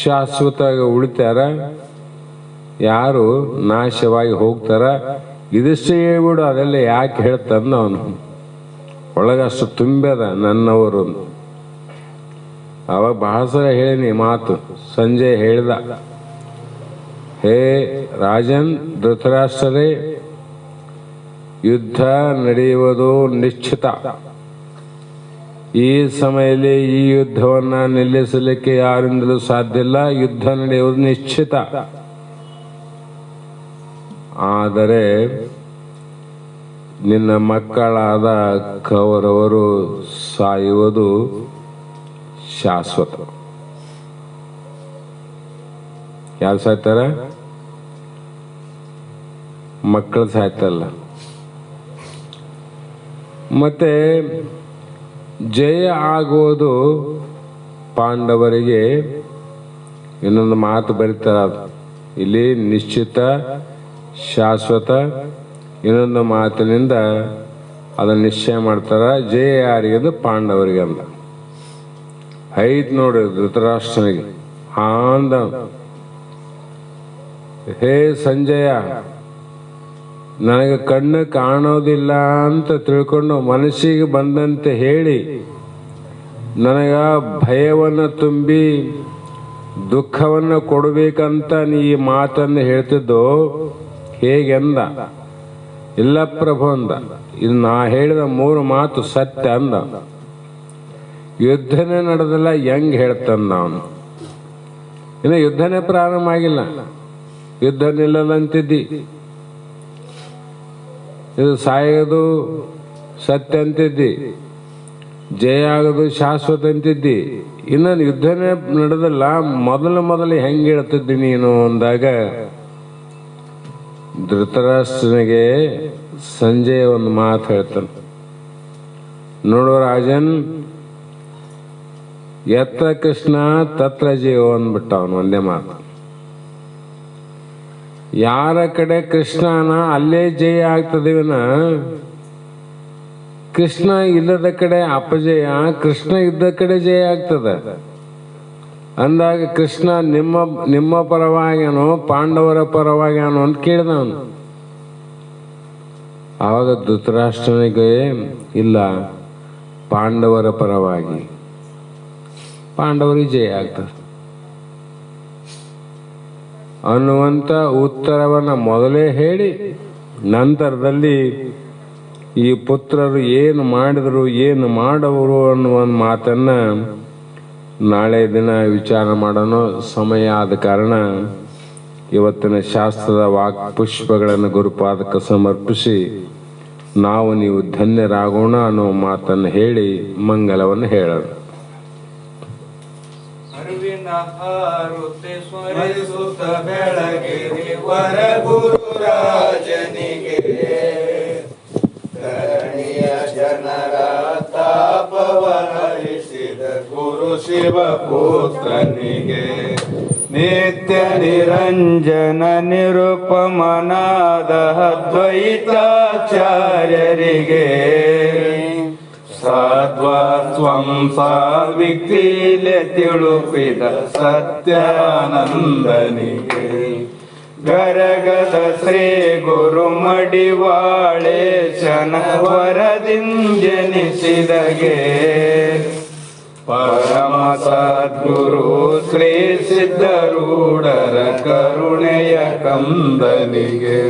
ಶಾಶ್ವತವಾಗಿ ಉಳಿತಾರ, ಯಾರು ನಾಶವಾಗಿ ಹೋಗ್ತಾರ, ಇದಿಷ್ಟೇ ಹೇಳ್ಬಿಡು. ಅದೆಲ್ಲ ಯಾಕೆ ಹೇಳ್ತಾನ ಅವನು? ಒಳಗಷ್ಟು ತುಂಬ್ಯದ ನನ್ನವರು. ಅವಾಗ ಬಹಳ ಸಲ ಹೇಳಿನಿ ಮಾತು. ಸಂಜಯ್ ಹೇಳ್ದ, ಹೇ ರಾಜನ್ ಧೃತರಾಷ್ಟ್ರರೇ, ಯುದ್ಧ ನಡೆಯುವುದು ನಿಶ್ಚಿತ. ಈ ಸಮಯದಲ್ಲಿ ಈ ಯುದ್ಧವನ್ನು ನಿಲ್ಲಿಸಲಿಕ್ಕೆ ಯಾರಿಂದಲೂ ಸಾಧ್ಯ ಇಲ್ಲ. ಯುದ್ಧ ನಡೆಯುವುದು ನಿಶ್ಚಿತ. ಆದರೆ ನಿನ್ನ ಮಕ್ಕಳಾದ ಕೌರವರು ಸಾಯುವುದು ಶಾಶ್ವತ. ಯಾರು ಸಾಯ್ತಾರ? ಮಕ್ಕಳು ಸಾಯ್ತಲ್ಲ. ಮತ್ತೆ ಜಯ ಆಗುವುದು ಪಾಂಡವರಿಗೆ. ಇನ್ನೊಂದು ಮಾತು ಬರೀತಾರ ಇಲ್ಲಿ, ನಿಶ್ಚಿತ, ಶಾಶ್ವತ, ಇನ್ನೊಂದು ಮಾತಿನಿಂದ ಅದನ್ನು ನಿಶ್ಚಯ ಮಾಡ್ತಾರ. ಜಯ ಯಾರಿಗೆ ಅದು ಪಾಂಡವರಿಗೆ ಅಂತ ಐತ್ ನೋಡಿ ಧೃತರಾಷ್ಟ್ರನಿಗೆ. ಅಂದ, ಹೇ ಸಂಜಯ, ನನಗೆ ಕಣ್ಣು ಕಾಣೋದಿಲ್ಲ ಅಂತ ತಿಳ್ಕೊಂಡು ಮನಸ್ಸಿಗೆ ಬಂದಂತೆ ಹೇಳಿ ನನಗ ಭಯವನ್ನು ತುಂಬಿ ದುಃಖವನ್ನು ಕೊಡಬೇಕಂತ ನೀ ಈ ಮಾತನ್ನು ಹೇಳ್ತಿದ್ದೋ ಹೇಗೆಂದ. ಇಲ್ಲ ಪ್ರಭು ಅಂದ, ಇದು ನಾ ಹೇಳಿದ 3 ಮಾತು ಸತ್ಯ ಅಂದ. ಯುದ್ಧನೇ ನಡೆದಿಲ್ಲ, ಹೆಂಗ್ ಹೇಳ್ತಂದ ಅವನು. ಇನ್ನು ಯುದ್ಧನೇ ಪ್ರಾರಂಭ ಆಗಿಲ್ಲ, ಯುದ್ಧ ನಿಲ್ಲದಂತಿದ್ದಿ, ಇದು ಸಾಯೋದು ಸತ್ಯ ಅಂತಿದ್ದಿ, ಜಯ ಆಗೋದು ಶಾಶ್ವತ ಅಂತಿದ್ದಿ. ಇನ್ನು ಯುದ್ಧನೇ ನಡೆದಿಲ್ಲ, ಮೊದಲು ಹೆಂಗೆ ಹೇಳ್ತಿದ್ದಿ ನೀನು ಅಂದಾಗ ಧೃತರಾಷ್ಟ್ರನಿಗೆ ಸಂಜಯ ಒಂದು ಮಾತು ಹೇಳ್ತಾನೆ. ನೋಡು ರಾಜನ್, ಯತ್ರ ಕೃಷ್ಣ ತತ್ರ ಜೀವ ಅಂದ್ಬಿಟ್ಟ ಅವನು ಒಂದೇ ಮಾತು. ಯಾರ ಕಡೆ ಕೃಷ್ಣನ ಅಲ್ಲೇ ಜಯ ಆಗ್ತದಿವನ, ಕೃಷ್ಣ ಇಲ್ಲದ ಕಡೆ ಅಪಜಯ, ಕೃಷ್ಣ ಇದ್ದ ಕಡೆ ಜಯ ಆಗ್ತದ ಅಂದಾಗ ಕೃಷ್ಣ ನಿಮ್ಮ ಪರವಾಗ್ಯಾನೋ ಪಾಂಡವರ ಪರವಾಗ್ಯಾನೋ ಅಂತ ಕೇಳಿದವನು. ಆವಾಗ ಧೃತರಾಷ್ಟ್ರನಿಗೆ ಇಲ್ಲ, ಪಾಂಡವರ ಪರವಾಗಿ, ಪಾಂಡವರಿಗೆ ಜಯ ಆಗ್ತದೆ ಅನ್ನುವಂಥ ಉತ್ತರವನ್ನು ಮೊದಲೇ ಹೇಳಿ ನಂತರದಲ್ಲಿ ಈ ಪುತ್ರರು ಏನು ಮಾಡಿದರು ಏನು ಮಾಡವರು ಅನ್ನುವ ಮಾತನ್ನು ನಾಳೆ ದಿನ ವಿಚಾರ ಮಾಡೋಣ. ಸಮಯ ಆದ ಕಾರಣ ಇವತ್ತಿನ ಶಾಸ್ತ್ರದ ವಾಕ್ ಪುಷ್ಪಗಳನ್ನು ಗುರುಪಾದಕ್ಕೆ ಸಮರ್ಪಿಸಿ ನಾವು ನೀವು ಧನ್ಯರಾಗೋಣ ಅನ್ನೋ ಮಾತನ್ನು ಹೇಳಿ ಮಂಗಲವನ್ನು ಹೇಳೋಣ.
ಸ್ಮರಿಸುತ್ತ ಬೆಳಗಿರಿ ವರ ಗುರು ರಾಜನಿಗೆ, ಧರಣಿಯ ಜನರ ತಾಪವ ಹರಿಸಿದ ಗುರು ಶಿವ ಪುತ್ರನಿಗೆ, ನಿತ್ಯ ನಿರಂಜನ ನಿರುಪಮನಾದ ಅದ್ವೈತಾಚಾರ್ಯರಿಗೆ, ಸದ್ವತ್ವಂ ಸಾವಿಕ್ತಿಲೆ ತಿಳುಪಿದ ಸತ್ಯಾನಂದನಿಗೆ, ಗರಗದ ಶ್ರೀ ಗುರು ಮಡಿವಾಳೇಶನ ವರದಿಂಜನಿಸಿದಗೆ, ಪರಮ ಸದ್ಗುರು ಶ್ರೀ ಸಿದ್ಧರೂಢರ ಕರುಣೆಯ ಕಂದನಿಗೆ,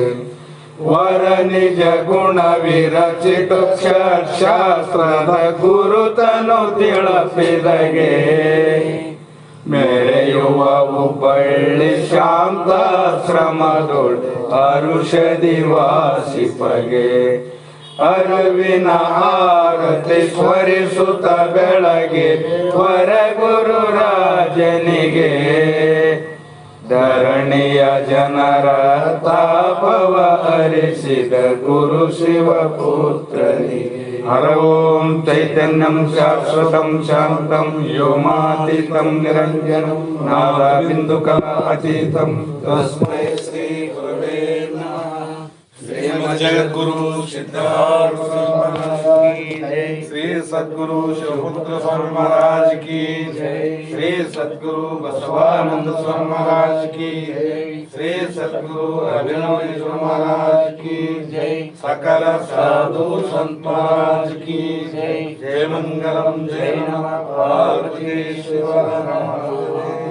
ವರ ನಿಜ ಗುಣ ವಿರಚಿತು ಶಾಸ್ತ್ರದ ಗುರುತನು ತಿಳಪಿದಗೆ, ಮೆರೆಯುವ ಹುಬ್ಬಳ್ಳಿ ಶಾಂತಾಶ್ರಮದೊಳ್ ಅರುಷದಿ ವಾಸಿಪಗೆ, ಅರಿವಿನ ಆರತಿ ಸ್ಮರಿಸುತ್ತ ಬೆಳಗ್ಗೆ ವರ ಗುರು ರಾಜನಿಗೆ, ಧರಣಿಯ ಜನರ ತಾಪವ ಹರಿಸಿದ ಗುರು ಶಿವ ಪುತ್ರನಿಗೆ. ಹರ ಓಂ ಚೈತನ್ಯಂ ಶಾಶ್ವತಂ ಶಾಂತಂ ವ್ಯೋಮಾತೀತಂ ನಿರಂಜನಂ ನಾದ ಬಿಂದು ಕಲಾತೀತಂ ತಸ್ಮೈ ಶ್ರೀ ಗುರುವೇ ನಮಃ. श्रीमद् जगद्गुरु सिद्धार्थ महाराज की जय, श्री सद्गुरु शिवपुत्र स्वामी महाराज की जय, श्री सद्गुरु बसवानंद स्वामी महाराज की जय, श्री सद्गुरु अभिनवेश्वर महाराज की जय, सकल साधु संत महाराज की जय। जय मंगलम जय नमः पार्वती शिव नमः।